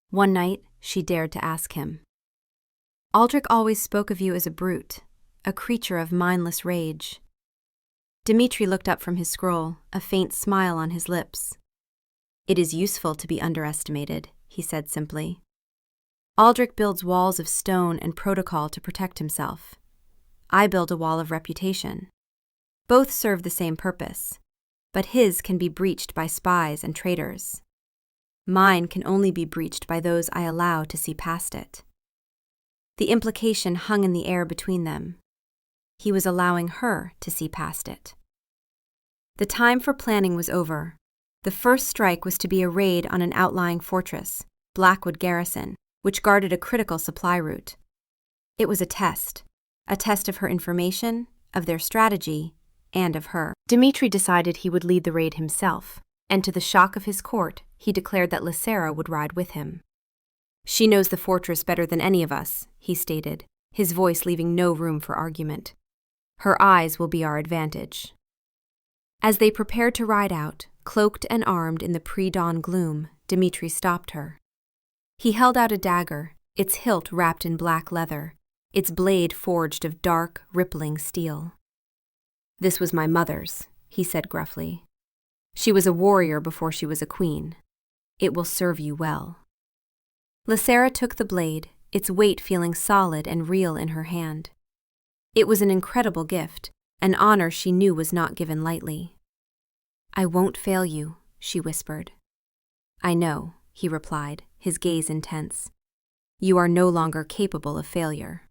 One night, she dared to ask him. "Aldrich always spoke of you as a brute, a creature of mindless rage." Dmitri looked up from his scroll, a faint smile on his lips. "It is useful to be underestimated," he said simply. "Aldrich builds walls of stone and protocol to protect himself. I build a wall of reputation. Both serve the same purpose, but his can be breached by spies and traitors. Mine can only be breached by those I allow to see past it." The implication hung in the air between them. He was allowing her to see past it. The time for planning was over. The first strike was to be a raid on an outlying fortress, Blackwood Garrison, which guarded a critical supply route. It was a test of her information, of their strategy, and of her. Dmitri decided he would lead the raid himself, and to the shock of his court, he declared that Lysera would ride with him. "She knows the fortress better than any of us," he stated, his voice leaving no room for argument. "Her eyes will be our advantage." As they prepared to ride out, cloaked and armed in the pre-dawn gloom, Dmitri stopped her. He held out a dagger, its hilt wrapped in black leather, its blade forged of dark, rippling steel. "This was my mother's," he said gruffly. "She was a warrior before she was a queen. It will serve you well." Lysera took the blade, its weight feeling solid and real in her hand. It was an incredible gift, an honor she knew was not given lightly. "I won't fail you," she whispered. "I know," he replied, his gaze intense. "You are no longer capable of failure."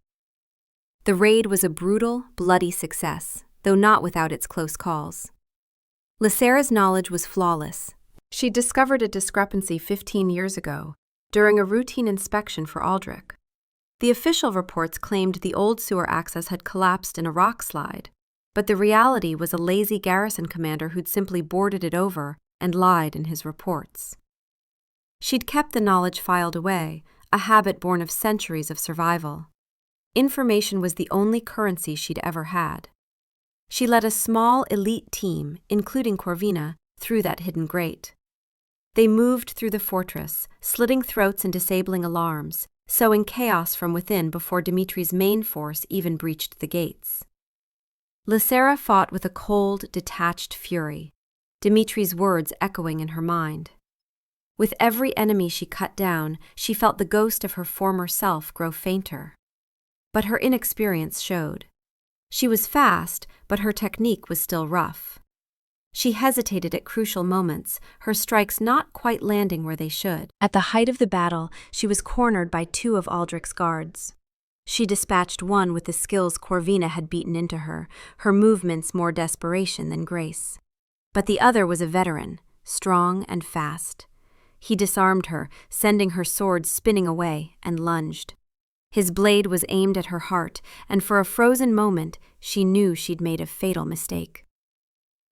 The raid was a brutal, bloody success, though not without its close calls. Lysera's knowledge was flawless. She discovered a discrepancy 15 years ago, during a routine inspection for Aldrich. The official reports claimed the old sewer access had collapsed in a rock slide, but the reality was a lazy garrison commander who'd simply boarded it over and lied in his reports. She'd kept the knowledge filed away, a habit born of centuries of survival. Information was the only currency she'd ever had. She led a small, elite team, including Corvina, through that hidden grate. They moved through the fortress, slitting throats and disabling alarms, sowing chaos from within before Dmitri's main force even breached the gates. Lysera fought with a cold, detached fury, Dmitri's words echoing in her mind. With every enemy she cut down, she felt the ghost of her former self grow fainter. But her inexperience showed. She was fast, but her technique was still rough. She hesitated at crucial moments, her strikes not quite landing where they should. At the height of the battle, she was cornered by two of Aldrich's guards. She dispatched one with the skills Corvina had beaten into her, her movements more desperation than grace. But the other was a veteran, strong and fast. He disarmed her, sending her sword spinning away, and lunged. His blade was aimed at her heart, and for a frozen moment, she knew she'd made a fatal mistake.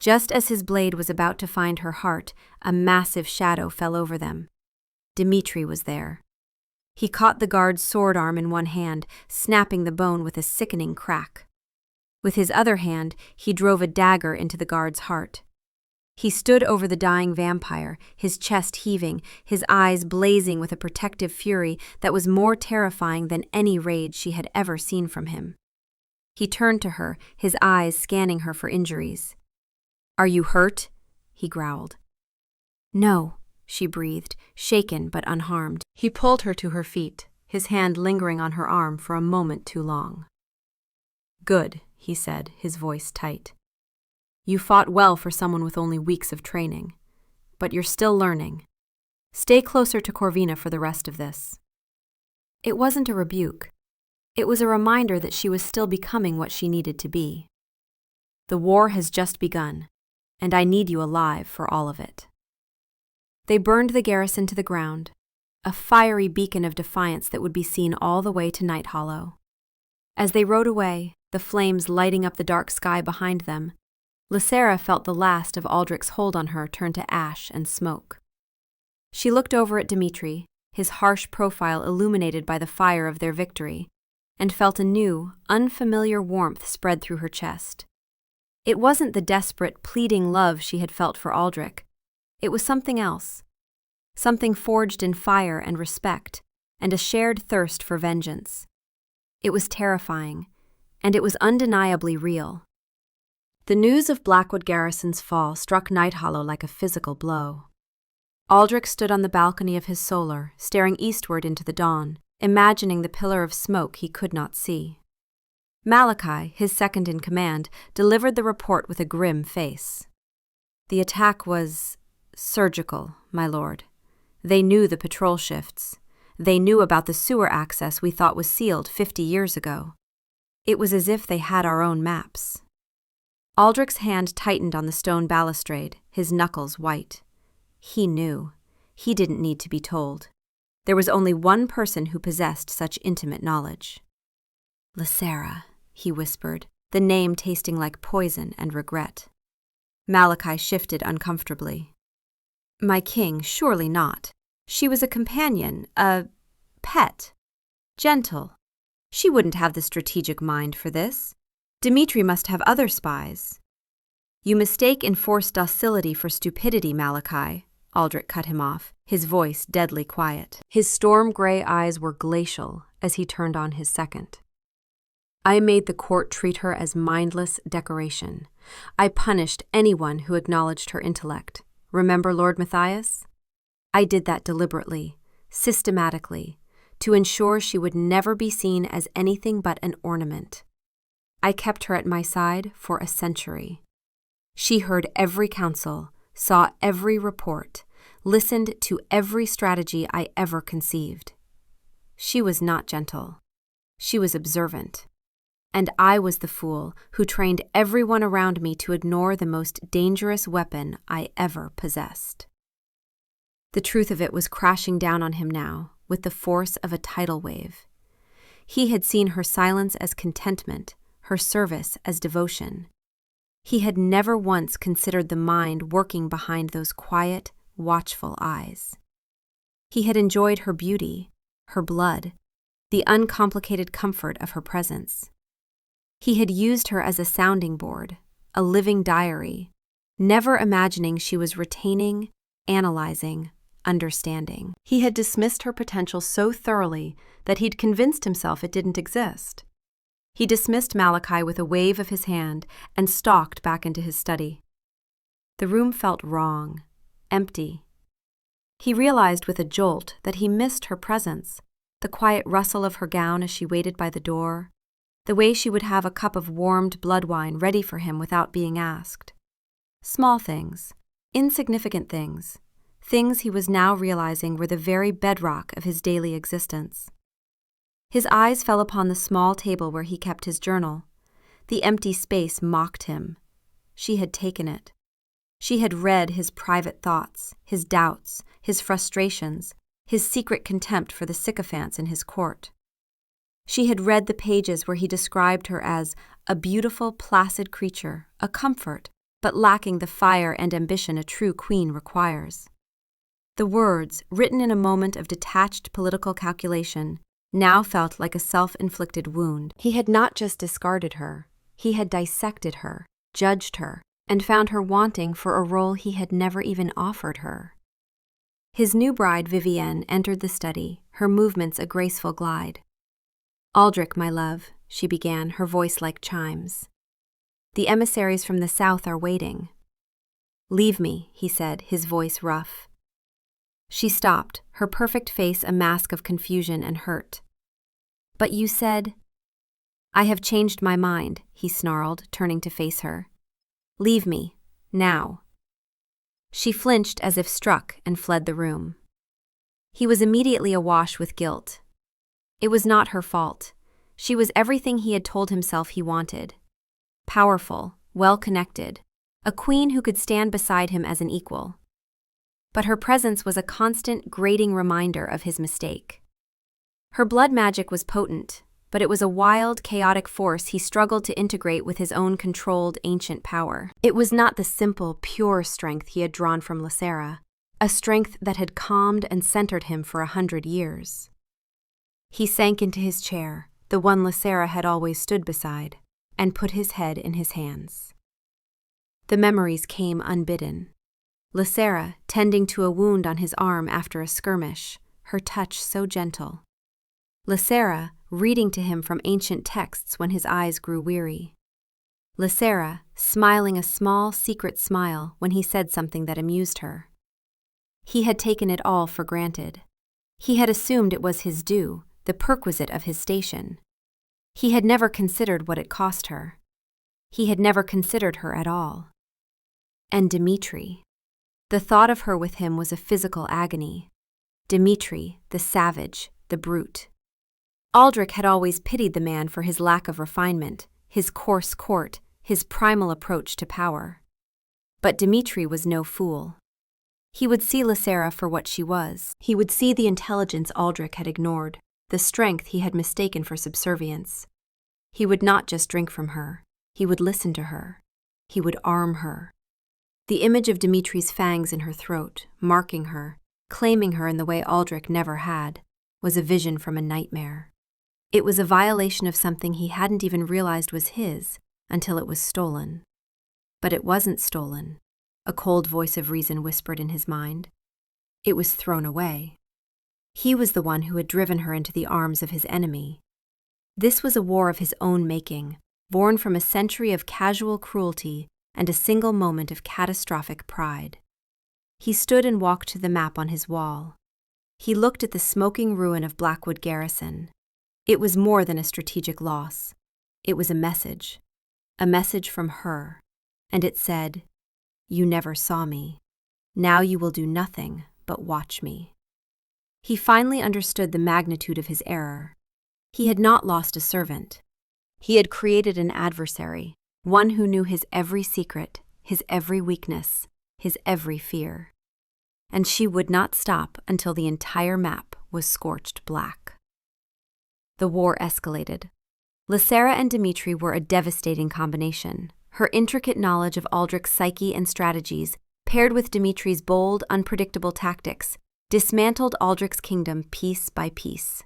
Just as his blade was about to find her heart, a massive shadow fell over them. Dimitri was there. He caught the guard's sword arm in one hand, snapping the bone with a sickening crack. With his other hand, he drove a dagger into the guard's heart. He stood over the dying vampire, his chest heaving, his eyes blazing with a protective fury that was more terrifying than any rage she had ever seen from him. He turned to her, his eyes scanning her for injuries. "Are you hurt?" he growled. "No," she breathed, shaken but unharmed. He pulled her to her feet, his hand lingering on her arm for a moment too long. "Good," he said, his voice tight. "You fought well for someone with only weeks of training, but you're still learning. Stay closer to Corvina for the rest of this." It wasn't a rebuke. It was a reminder that she was still becoming what she needed to be. "The war has just begun, and I need you alive for all of it." They burned the garrison to the ground, a fiery beacon of defiance that would be seen all the way to Night Hollow. As they rode away, the flames lighting up the dark sky behind them, Lysera felt the last of Aldrich's hold on her turn to ash and smoke. She looked over at Dimitri, his harsh profile illuminated by the fire of their victory, and felt a new, unfamiliar warmth spread through her chest. It wasn't the desperate, pleading love she had felt for Aldrich. It was something else. Something forged in fire and respect, and a shared thirst for vengeance. It was terrifying, and it was undeniably real. The news of Blackwood Garrison's fall struck Night Hollow like a physical blow. Aldrich stood on the balcony of his solar, staring eastward into the dawn, imagining the pillar of smoke he could not see. Malachi, his second in command, delivered the report with a grim face. "The attack was surgical, my lord. They knew the patrol shifts. They knew about the sewer access we thought was sealed 50 years ago. It was as if they had our own maps." Aldrich's hand tightened on the stone balustrade, his knuckles white. He knew. He didn't need to be told. There was only one person who possessed such intimate knowledge. "Lysera," he whispered, the name tasting like poison and regret. Malachi shifted uncomfortably. "My king, surely not. She was a companion, a pet. Gentle. She wouldn't have the strategic mind for this. Dimitri must have other spies." "You mistake enforced docility for stupidity, Malachi," Aldrich cut him off, his voice deadly quiet. His storm-gray eyes were glacial as he turned on his second. "I made the court treat her as mindless decoration. I punished anyone who acknowledged her intellect. Remember Lord Matthias? I did that deliberately, systematically, to ensure she would never be seen as anything but an ornament. I kept her at my side for a century. She heard every counsel, saw every report, listened to every strategy I ever conceived. She was not gentle. She was observant. And I was the fool who trained everyone around me to ignore the most dangerous weapon I ever possessed." The truth of it was crashing down on him now, with the force of a tidal wave. He had seen her silence as contentment, her service as devotion. He had never once considered the mind working behind those quiet, watchful eyes. He had enjoyed her beauty, her blood, the uncomplicated comfort of her presence. He had used her as a sounding board, a living diary, never imagining she was retaining, analyzing, understanding. He had dismissed her potential so thoroughly that he'd convinced himself it didn't exist. He dismissed Malachi with a wave of his hand and stalked back into his study. The room felt wrong, empty. He realized with a jolt that he missed her presence, the quiet rustle of her gown as she waited by the door, the way she would have a cup of warmed blood wine ready for him without being asked. Small things, insignificant things, things he was now realizing were the very bedrock of his daily existence. His eyes fell upon the small table where he kept his journal. The empty space mocked him. She had taken it. She had read his private thoughts, his doubts, his frustrations, his secret contempt for the sycophants in his court. She had read the pages where he described her as a beautiful, placid creature, a comfort, but lacking the fire and ambition a true queen requires. The words, written in a moment of detached political calculation, now felt like a self-inflicted wound. He had not just discarded her, he had dissected her, judged her, and found her wanting for a role he had never even offered her. His new bride, Vivienne, entered the study, her movements a graceful glide. "Aldrich, my love," she began, her voice like chimes. "The emissaries from the south are waiting." "Leave me," he said, his voice rough. She stopped, her perfect face a mask of confusion and hurt. "But you said—" "I have changed my mind," he snarled, turning to face her. "Leave me, now." She flinched as if struck and fled the room. He was immediately awash with guilt. It was not her fault. She was everything he had told himself he wanted. Powerful, well-connected, a queen who could stand beside him as an equal. But her presence was a constant, grating reminder of his mistake. Her blood magic was potent, but it was a wild, chaotic force he struggled to integrate with his own controlled, ancient power. It was not the simple, pure strength he had drawn from Lysera, a strength that had calmed and centered him for 100 years. He sank into his chair, the one Lysera had always stood beside, and put his head in his hands. The memories came unbidden. Lysera, tending to a wound on his arm after a skirmish, her touch so gentle. Lysera, reading to him from ancient texts when his eyes grew weary. Lysera, smiling a small, secret smile when he said something that amused her. He had taken it all for granted. He had assumed it was his due, the perquisite of his station. He had never considered what it cost her. He had never considered her at all. And Dimitri. The thought of her with him was a physical agony. Dimitri, the savage, the brute. Aldrich had always pitied the man for his lack of refinement, his coarse court, his primal approach to power. But Dimitri was no fool. He would see Lysera for what she was. He would see the intelligence Aldrich had ignored, the strength he had mistaken for subservience. He would not just drink from her. He would listen to her. He would arm her. The image of Dimitri's fangs in her throat, marking her, claiming her in the way Aldrich never had, was a vision from a nightmare. It was a violation of something he hadn't even realized was his until it was stolen. But it wasn't stolen, a cold voice of reason whispered in his mind. It was thrown away. He was the one who had driven her into the arms of his enemy. This was a war of his own making, born from a century of casual cruelty and a single moment of catastrophic pride. He stood and walked to the map on his wall. He looked at the smoking ruin of Blackwood Garrison. It was more than a strategic loss. It was a message from her, and it said, "You never saw me. Now you will do nothing but watch me." He finally understood the magnitude of his error. He had not lost a servant. He had created an adversary, one who knew his every secret, his every weakness, his every fear. And she would not stop until the entire map was scorched black. The war escalated. Lysera and Dimitri were a devastating combination. Her intricate knowledge of Aldrich's psyche and strategies, paired with Dimitri's bold, unpredictable tactics, dismantled Aldrich's kingdom piece by piece.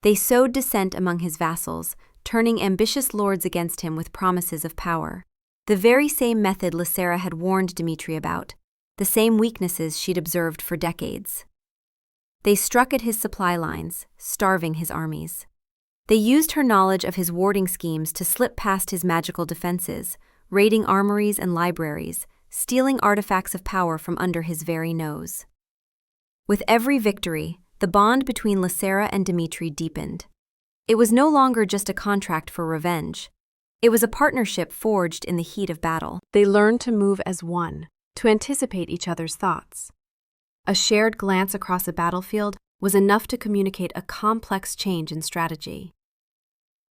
They sowed dissent among his vassals, turning ambitious lords against him with promises of power. The very same method Lysera had warned Dimitri about, the same weaknesses she'd observed for decades. They struck at his supply lines, starving his armies. They used her knowledge of his warding schemes to slip past his magical defenses, raiding armories and libraries, stealing artifacts of power from under his very nose. With every victory, the bond between Lysera and Dimitri deepened. It was no longer just a contract for revenge. It was a partnership forged in the heat of battle. They learned to move as one, to anticipate each other's thoughts. A shared glance across a battlefield was enough to communicate a complex change in strategy.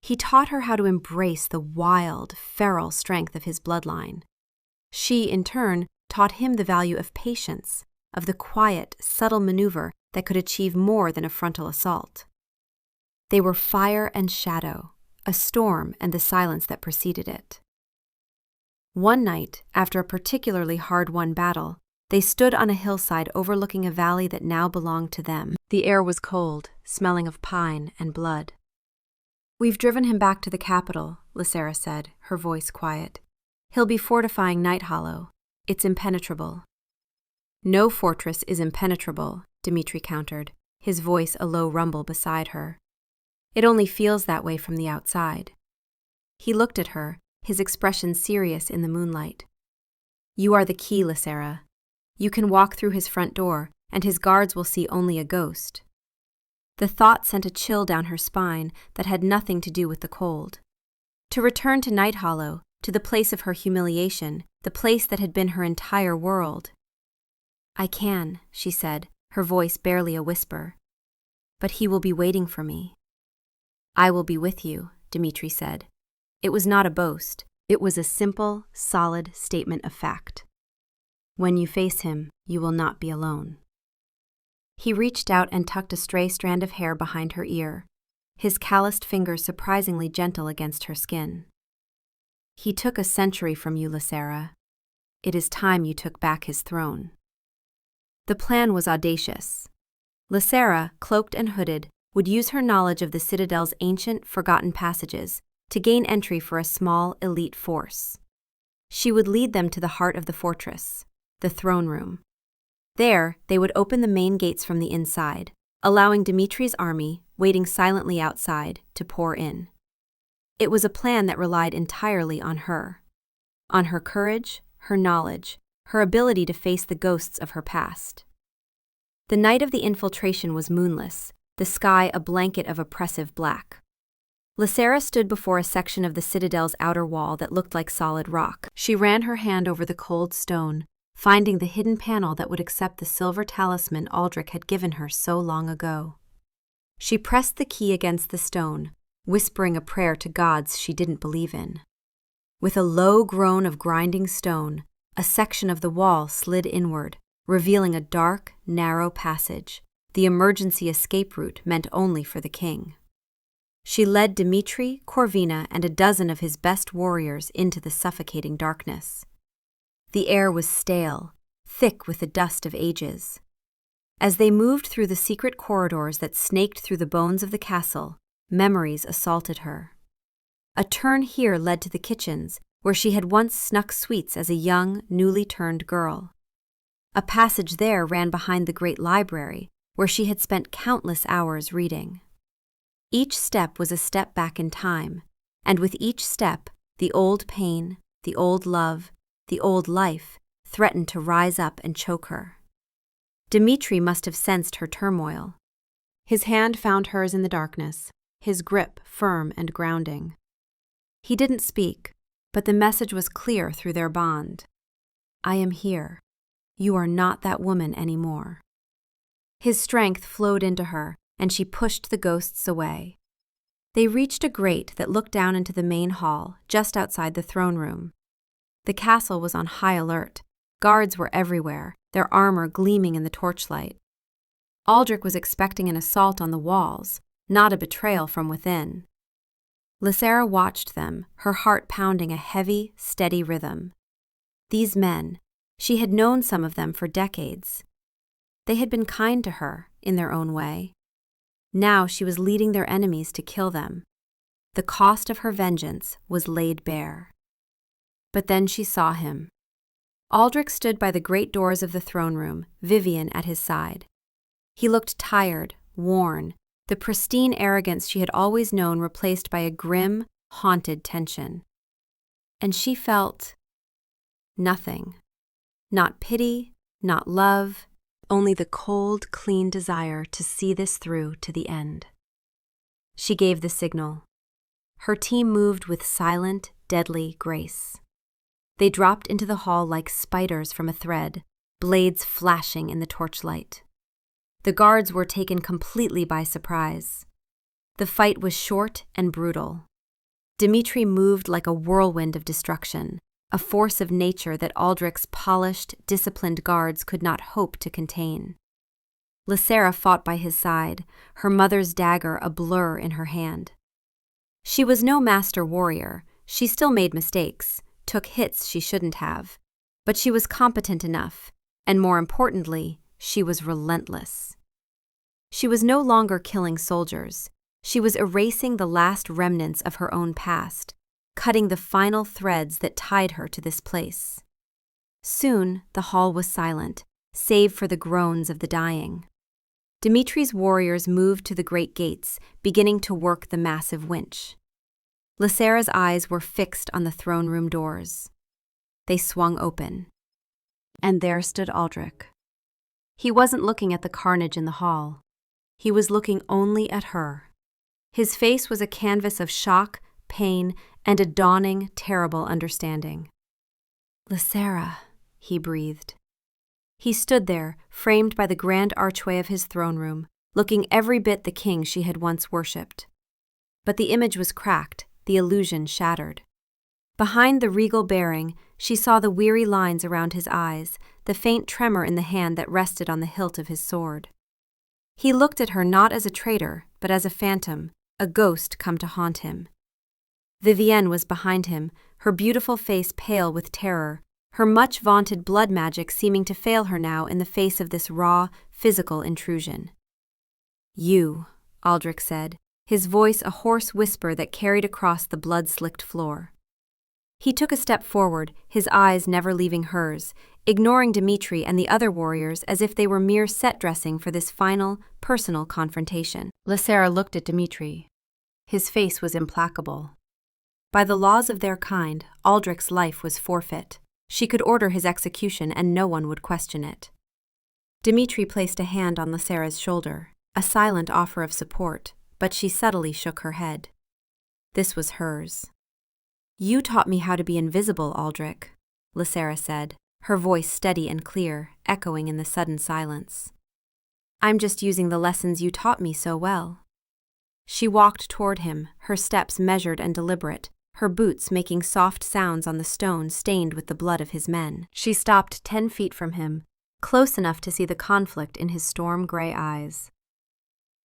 He taught her how to embrace the wild, feral strength of his bloodline. She, in turn, taught him the value of patience, of the quiet, subtle maneuver that could achieve more than a frontal assault. They were fire and shadow, a storm and the silence that preceded it. One night, after a particularly hard-won battle, they stood on a hillside overlooking a valley that now belonged to them. The air was cold, smelling of pine and blood. "We've driven him back to the capital," Lysera said, her voice quiet. "He'll be fortifying Night Hollow. It's impenetrable." "No fortress is impenetrable," Dimitri countered, his voice a low rumble beside her. "It only feels that way from the outside." He looked at her, his expression serious in the moonlight. "You are the key, Lysera. You can walk through his front door, and his guards will see only a ghost." The thought sent a chill down her spine that had nothing to do with the cold. To return to Night Hollow, to the place of her humiliation, the place that had been her entire world. "I can," she said, her voice barely a whisper. "But he will be waiting for me." "I will be with you," Dimitri said. It was not a boast. It was a simple, solid statement of fact. "When you face him, you will not be alone." He reached out and tucked a stray strand of hair behind her ear, his calloused fingers surprisingly gentle against her skin. "He took a century from you, Lysera. It is time you took back his throne." The plan was audacious. Lysera, cloaked and hooded, would use her knowledge of the Citadel's ancient, forgotten passages to gain entry for a small, elite force. She would lead them to the heart of the fortress, the throne room. There, they would open the main gates from the inside, allowing Dimitri's army, waiting silently outside, to pour in. It was a plan that relied entirely on her courage, her knowledge, her ability to face the ghosts of her past. The night of the infiltration was moonless, the sky a blanket of oppressive black. Lysera stood before a section of the Citadel's outer wall that looked like solid rock. She ran her hand over the cold stone, finding the hidden panel that would accept the silver talisman Aldrich had given her so long ago. She pressed the key against the stone, whispering a prayer to gods she didn't believe in. With a low groan of grinding stone, a section of the wall slid inward, revealing a dark, narrow passage, the emergency escape route meant only for the king. She led Dimitri, Corvina, and a dozen of his best warriors into the suffocating darkness. The air was stale, thick with the dust of ages. As they moved through the secret corridors that snaked through the bones of the castle, memories assaulted her. A turn here led to the kitchens, where she had once snuck sweets as a young, newly turned girl. A passage there ran behind the great library, where she had spent countless hours reading. Each step was a step back in time, and with each step, the old pain, the old love, the old life threatened to rise up and choke her. Dimitri must have sensed her turmoil. His hand found hers in the darkness, his grip firm and grounding. He didn't speak, but the message was clear through their bond. "I am here. You are not that woman anymore." His strength flowed into her, and she pushed the ghosts away. They reached a grate that looked down into the main hall, just outside the throne room. The castle was on high alert. Guards were everywhere, their armor gleaming in the torchlight. Aldrich was expecting an assault on the walls, not a betrayal from within. Lysera watched them, her heart pounding a heavy, steady rhythm. These men, she had known some of them for decades. They had been kind to her, in their own way. Now she was leading their enemies to kill them. The cost of her vengeance was laid bare. But then she saw him. Aldrich stood by the great doors of the throne room, Vivian at his side. He looked tired, worn, the pristine arrogance she had always known replaced by a grim, haunted tension. And she felt nothing. Not pity, not love, only the cold, clean desire to see this through to the end. She gave the signal. Her team moved with silent, deadly grace. They dropped into the hall like spiders from a thread, blades flashing in the torchlight. The guards were taken completely by surprise. The fight was short and brutal. Dimitri moved like a whirlwind of destruction, a force of nature that Aldrich's polished, disciplined guards could not hope to contain. Lysera fought by his side, her mother's dagger a blur in her hand. She was no master warrior. She still made mistakes, took hits she shouldn't have, but she was competent enough, and more importantly, she was relentless. She was no longer killing soldiers. She was erasing the last remnants of her own past, cutting the final threads that tied her to this place. Soon, the hall was silent, save for the groans of the dying. Dimitri's warriors moved to the great gates, beginning to work the massive winch. Lysera's eyes were fixed on the throne room doors. They swung open. And there stood Aldrich. He wasn't looking at the carnage in the hall. He was looking only at her. His face was a canvas of shock, pain, and a dawning, terrible understanding. "Lysera," he breathed. He stood there, framed by the grand archway of his throne room, looking every bit the king she had once worshipped. But the image was cracked, the illusion shattered. Behind the regal bearing, she saw the weary lines around his eyes, the faint tremor in the hand that rested on the hilt of his sword. He looked at her not as a traitor, but as a phantom, a ghost come to haunt him. Vivienne was behind him, her beautiful face pale with terror, her much-vaunted blood magic seeming to fail her now in the face of this raw, physical intrusion. "You," Aldrich said, his voice a hoarse whisper that carried across the blood-slicked floor. He took a step forward, his eyes never leaving hers, ignoring Dimitri and the other warriors as if they were mere set-dressing for this final, personal confrontation. Lysera looked at Dimitri. His face was implacable. By the laws of their kind, Aldrich's life was forfeit. She could order his execution and no one would question it. Dimitri placed a hand on Lysera's shoulder, a silent offer of support, but she subtly shook her head. This was hers. "You taught me how to be invisible, Aldrich," Lysera said, her voice steady and clear, echoing in the sudden silence. "I'm just using the lessons you taught me so well." She walked toward him, her steps measured and deliberate, her boots making soft sounds on the stone stained with the blood of his men. She stopped 10 feet from him, close enough to see the conflict in his storm-gray eyes.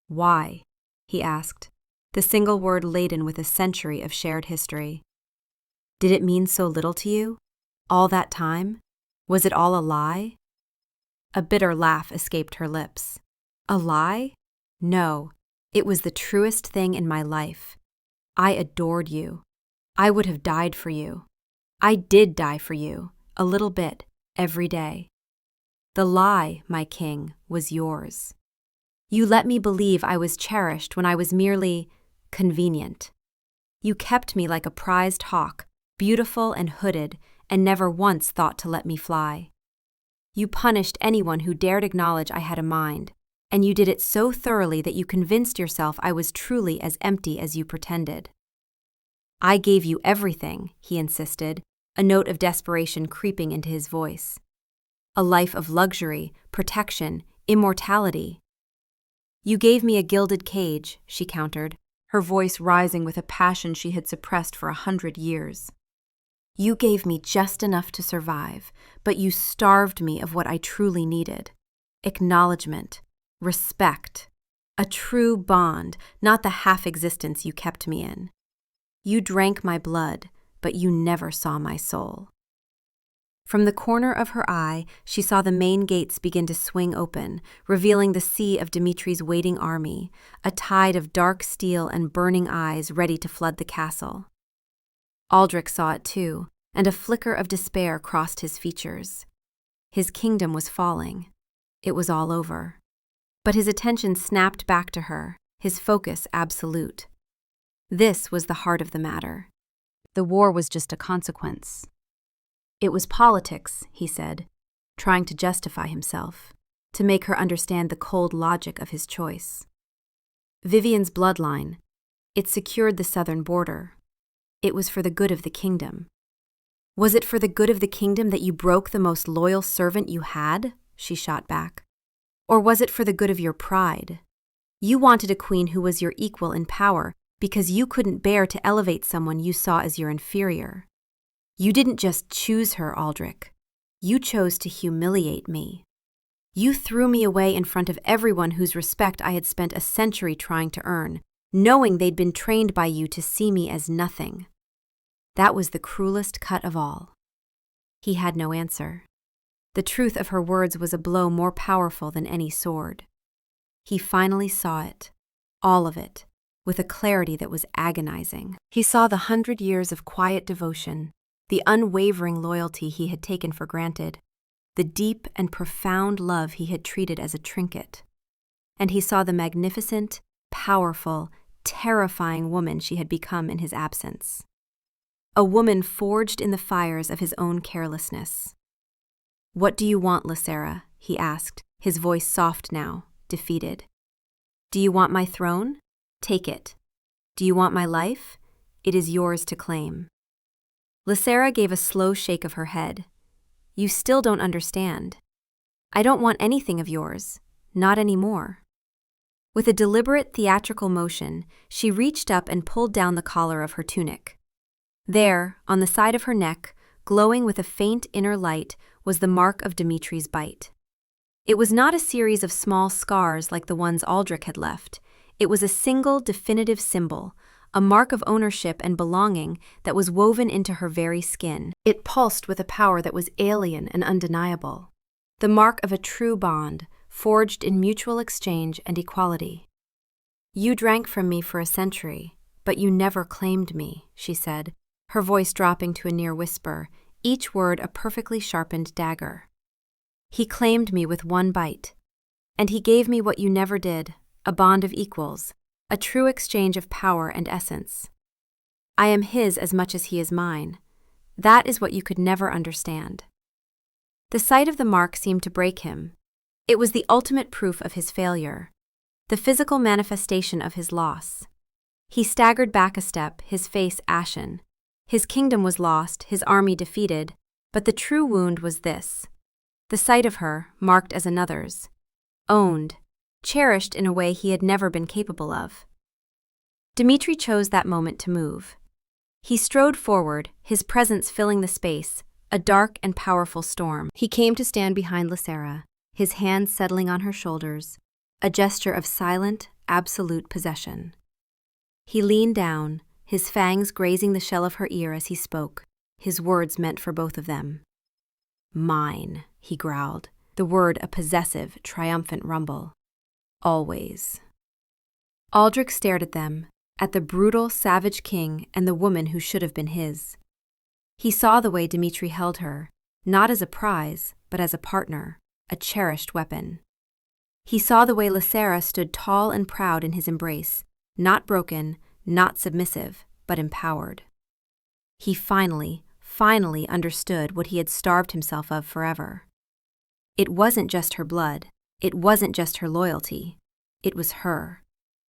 "Why?" he asked, the single word laden with a century of shared history. "Did it mean so little to you? All that time? Was it all a lie?" A bitter laugh escaped her lips. "A lie? No, it was the truest thing in my life. I adored you. I would have died for you. I did die for you, a little bit, every day. The lie, my king, was yours. You let me believe I was cherished when I was merely convenient. You kept me like a prized hawk, beautiful and hooded, and never once thought to let me fly. You punished anyone who dared acknowledge I had a mind, and you did it so thoroughly that you convinced yourself I was truly as empty as you pretended. I gave you everything," he insisted, a note of desperation creeping into his voice. "A life of luxury, protection, immortality." "You gave me a gilded cage," she countered, her voice rising with a passion she had suppressed for 100 years. "You gave me just enough to survive, but you starved me of what I truly needed. Acknowledgement, respect, a true bond, not the half-existence you kept me in. You drank my blood, but you never saw my soul." From the corner of her eye, she saw the main gates begin to swing open, revealing the sea of Dimitri's waiting army, a tide of dark steel and burning eyes ready to flood the castle. Aldrich saw it too, and a flicker of despair crossed his features. His kingdom was falling. It was all over. But his attention snapped back to her, his focus absolute. This was the heart of the matter. The war was just a consequence. It was politics, he said, trying to justify himself, to make her understand the cold logic of his choice. Vivienne's bloodline, it secured the southern border. It was for the good of the kingdom. Was it for the good of the kingdom that you broke the most loyal servant you had? She shot back. Or was it for the good of your pride? You wanted a queen who was your equal in power because you couldn't bear to elevate someone you saw as your inferior. You didn't just choose her, Aldrich. You chose to humiliate me. You threw me away in front of everyone whose respect I had spent a century trying to earn, knowing they'd been trained by you to see me as nothing. That was the cruelest cut of all. He had no answer. The truth of her words was a blow more powerful than any sword. He finally saw it, all of it, with a clarity that was agonizing. He saw the 100 years of quiet devotion, the unwavering loyalty he had taken for granted, the deep and profound love he had treated as a trinket. And he saw the magnificent, powerful, terrifying woman she had become in his absence. A woman forged in the fires of his own carelessness. "What do you want, Lysera?" he asked, his voice soft now, defeated. "Do you want my throne? Take it. Do you want my life? It is yours to claim." Lysera gave a slow shake of her head. "You still don't understand. I don't want anything of yours, not anymore." With a deliberate theatrical motion, she reached up and pulled down the collar of her tunic. There, on the side of her neck, glowing with a faint inner light, was the mark of Dimitri's bite. It was not a series of small scars like the ones Aldrich had left. It was a single definitive symbol, a mark of ownership and belonging that was woven into her very skin. It pulsed with a power that was alien and undeniable. The mark of a true bond, forged in mutual exchange and equality. "You drank from me for a century, but you never claimed me," she said, her voice dropping to a near whisper, each word a perfectly sharpened dagger. "He claimed me with one bite. And he gave me what you never did, a bond of equals, a true exchange of power and essence. I am his as much as he is mine. That is what you could never understand." The sight of the mark seemed to break him. It was the ultimate proof of his failure, the physical manifestation of his loss. He staggered back a step, his face ashen. His kingdom was lost, his army defeated, but the true wound was this: the sight of her, marked as another's, owned, cherished in a way he had never been capable of. Dimitri chose that moment to move. He strode forward, his presence filling the space, a dark and powerful storm. He came to stand behind Lysera, his hands settling on her shoulders, a gesture of silent, absolute possession. He leaned down, his fangs grazing the shell of her ear as he spoke, his words meant for both of them. "Mine," he growled, the word a possessive, triumphant rumble. "Always." Aldrich stared at them, at the brutal, savage king and the woman who should have been his. He saw the way Dimitri held her, not as a prize, but as a partner, a cherished weapon. He saw the way Lysera stood tall and proud in his embrace, not broken, not submissive, but empowered. He finally understood what he had starved himself of forever. It wasn't just her blood, it wasn't just her loyalty, it was her.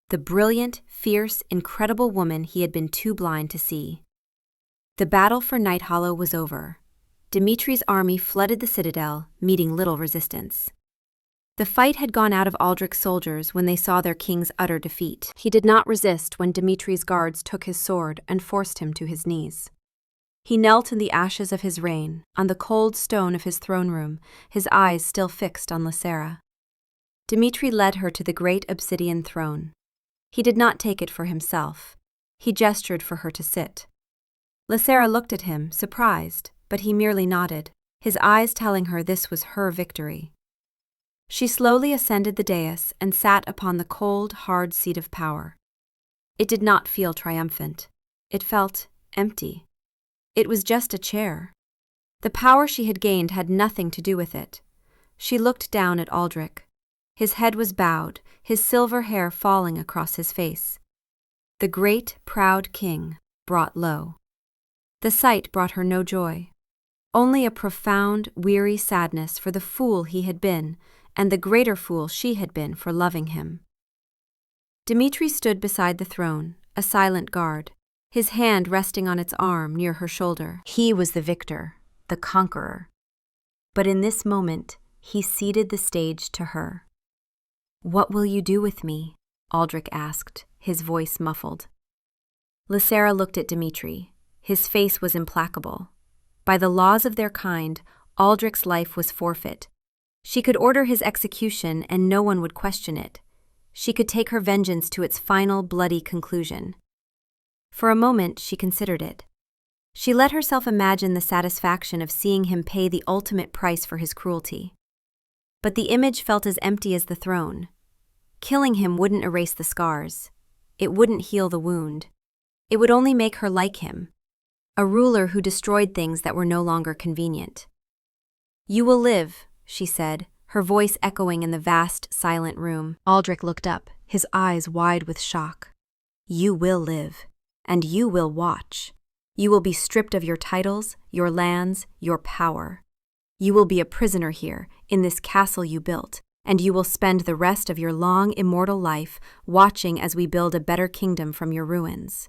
The brilliant, fierce, incredible woman he had been too blind to see. The battle for Night Hollow was over. Dimitri's army flooded the citadel, meeting little resistance. The fight had gone out of Aldrich's soldiers when they saw their king's utter defeat. He did not resist when Dimitri's guards took his sword and forced him to his knees. He knelt in the ashes of his reign, on the cold stone of his throne room, his eyes still fixed on Lysera. Dimitri led her to the great obsidian throne. He did not take it for himself. He gestured for her to sit. Lysera looked at him, surprised, but he merely nodded, his eyes telling her this was her victory. She slowly ascended the dais and sat upon the cold, hard seat of power. It did not feel triumphant. It felt empty. It was just a chair. The power she had gained had nothing to do with it. She looked down at Aldrich. His head was bowed, his silver hair falling across his face. The great, proud king, brought low. The sight brought her no joy. Only a profound, weary sadness for the fool he had been, and the greater fool she had been for loving him. Dimitri stood beside the throne, a silent guard, his hand resting on its arm near her shoulder. He was the victor, the conqueror. But in this moment, he ceded the stage to her. "What will you do with me?" Aldrich asked, his voice muffled. Lysera looked at Dimitri. His face was implacable. By the laws of their kind, Aldrich's life was forfeit. She could order his execution and no one would question it. She could take her vengeance to its final, bloody conclusion. For a moment, she considered it. She let herself imagine the satisfaction of seeing him pay the ultimate price for his cruelty. But the image felt as empty as the throne. Killing him wouldn't erase the scars. It wouldn't heal the wound. It would only make her like him, a ruler who destroyed things that were no longer convenient. "You will live," she said, her voice echoing in the vast, silent room. Aldrich looked up, his eyes wide with shock. "You will live, and you will watch. You will be stripped of your titles, your lands, your power. You will be a prisoner here, in this castle you built, and you will spend the rest of your long, immortal life watching as we build a better kingdom from your ruins.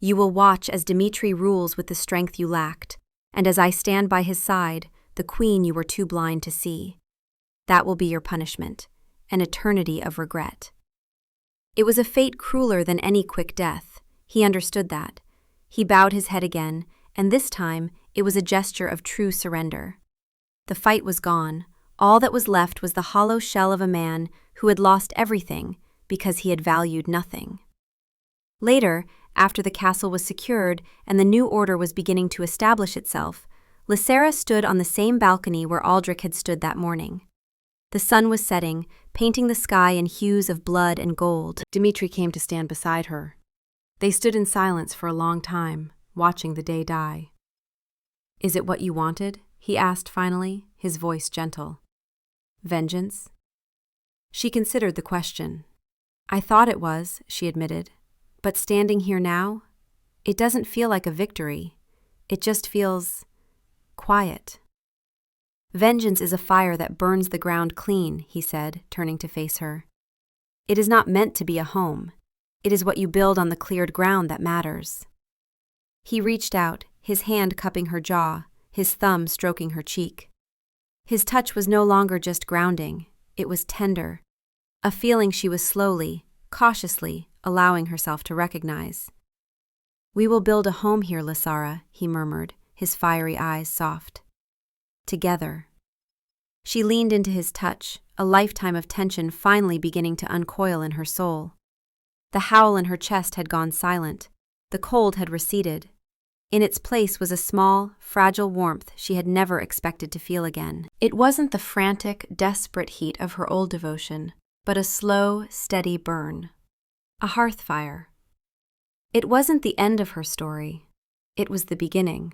You will watch as Dimitri rules with the strength you lacked, and as I stand by his side, the queen you were too blind to see. That will be your punishment, an eternity of regret." It was a fate crueler than any quick death. He understood that. He bowed his head again, and this time it was a gesture of true surrender. The fight was gone. All that was left was the hollow shell of a man who had lost everything because he had valued nothing. Later, after the castle was secured and the new order was beginning to establish itself, Lysera stood on the same balcony where Aldrich had stood that morning. The sun was setting, painting the sky in hues of blood and gold. Dimitri came to stand beside her. They stood in silence for a long time, watching the day die. "Is it what you wanted?" he asked finally, his voice gentle. "Vengeance?" She considered the question. "I thought it was," she admitted. "But standing here now, it doesn't feel like a victory. It just feels quiet." "Vengeance is a fire that burns the ground clean," he said, turning to face her. "It is not meant to be a home. It is what you build on the cleared ground that matters." He reached out, his hand cupping her jaw, his thumb stroking her cheek. His touch was no longer just grounding, it was tender, a feeling she was slowly, cautiously, allowing herself to recognize. "We will build a home here, Lysera," he murmured, his fiery eyes soft. "Together." She leaned into his touch, a lifetime of tension finally beginning to uncoil in her soul. The howl in her chest had gone silent. The cold had receded. In its place was a small, fragile warmth she had never expected to feel again. It wasn't the frantic, desperate heat of her old devotion, but a slow, steady burn. A hearth fire. It wasn't the end of her story. It was the beginning.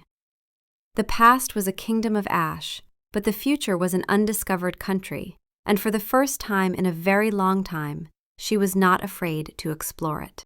The past was a kingdom of ash, but the future was an undiscovered country, and for the first time in a very long time, she was not afraid to explore it.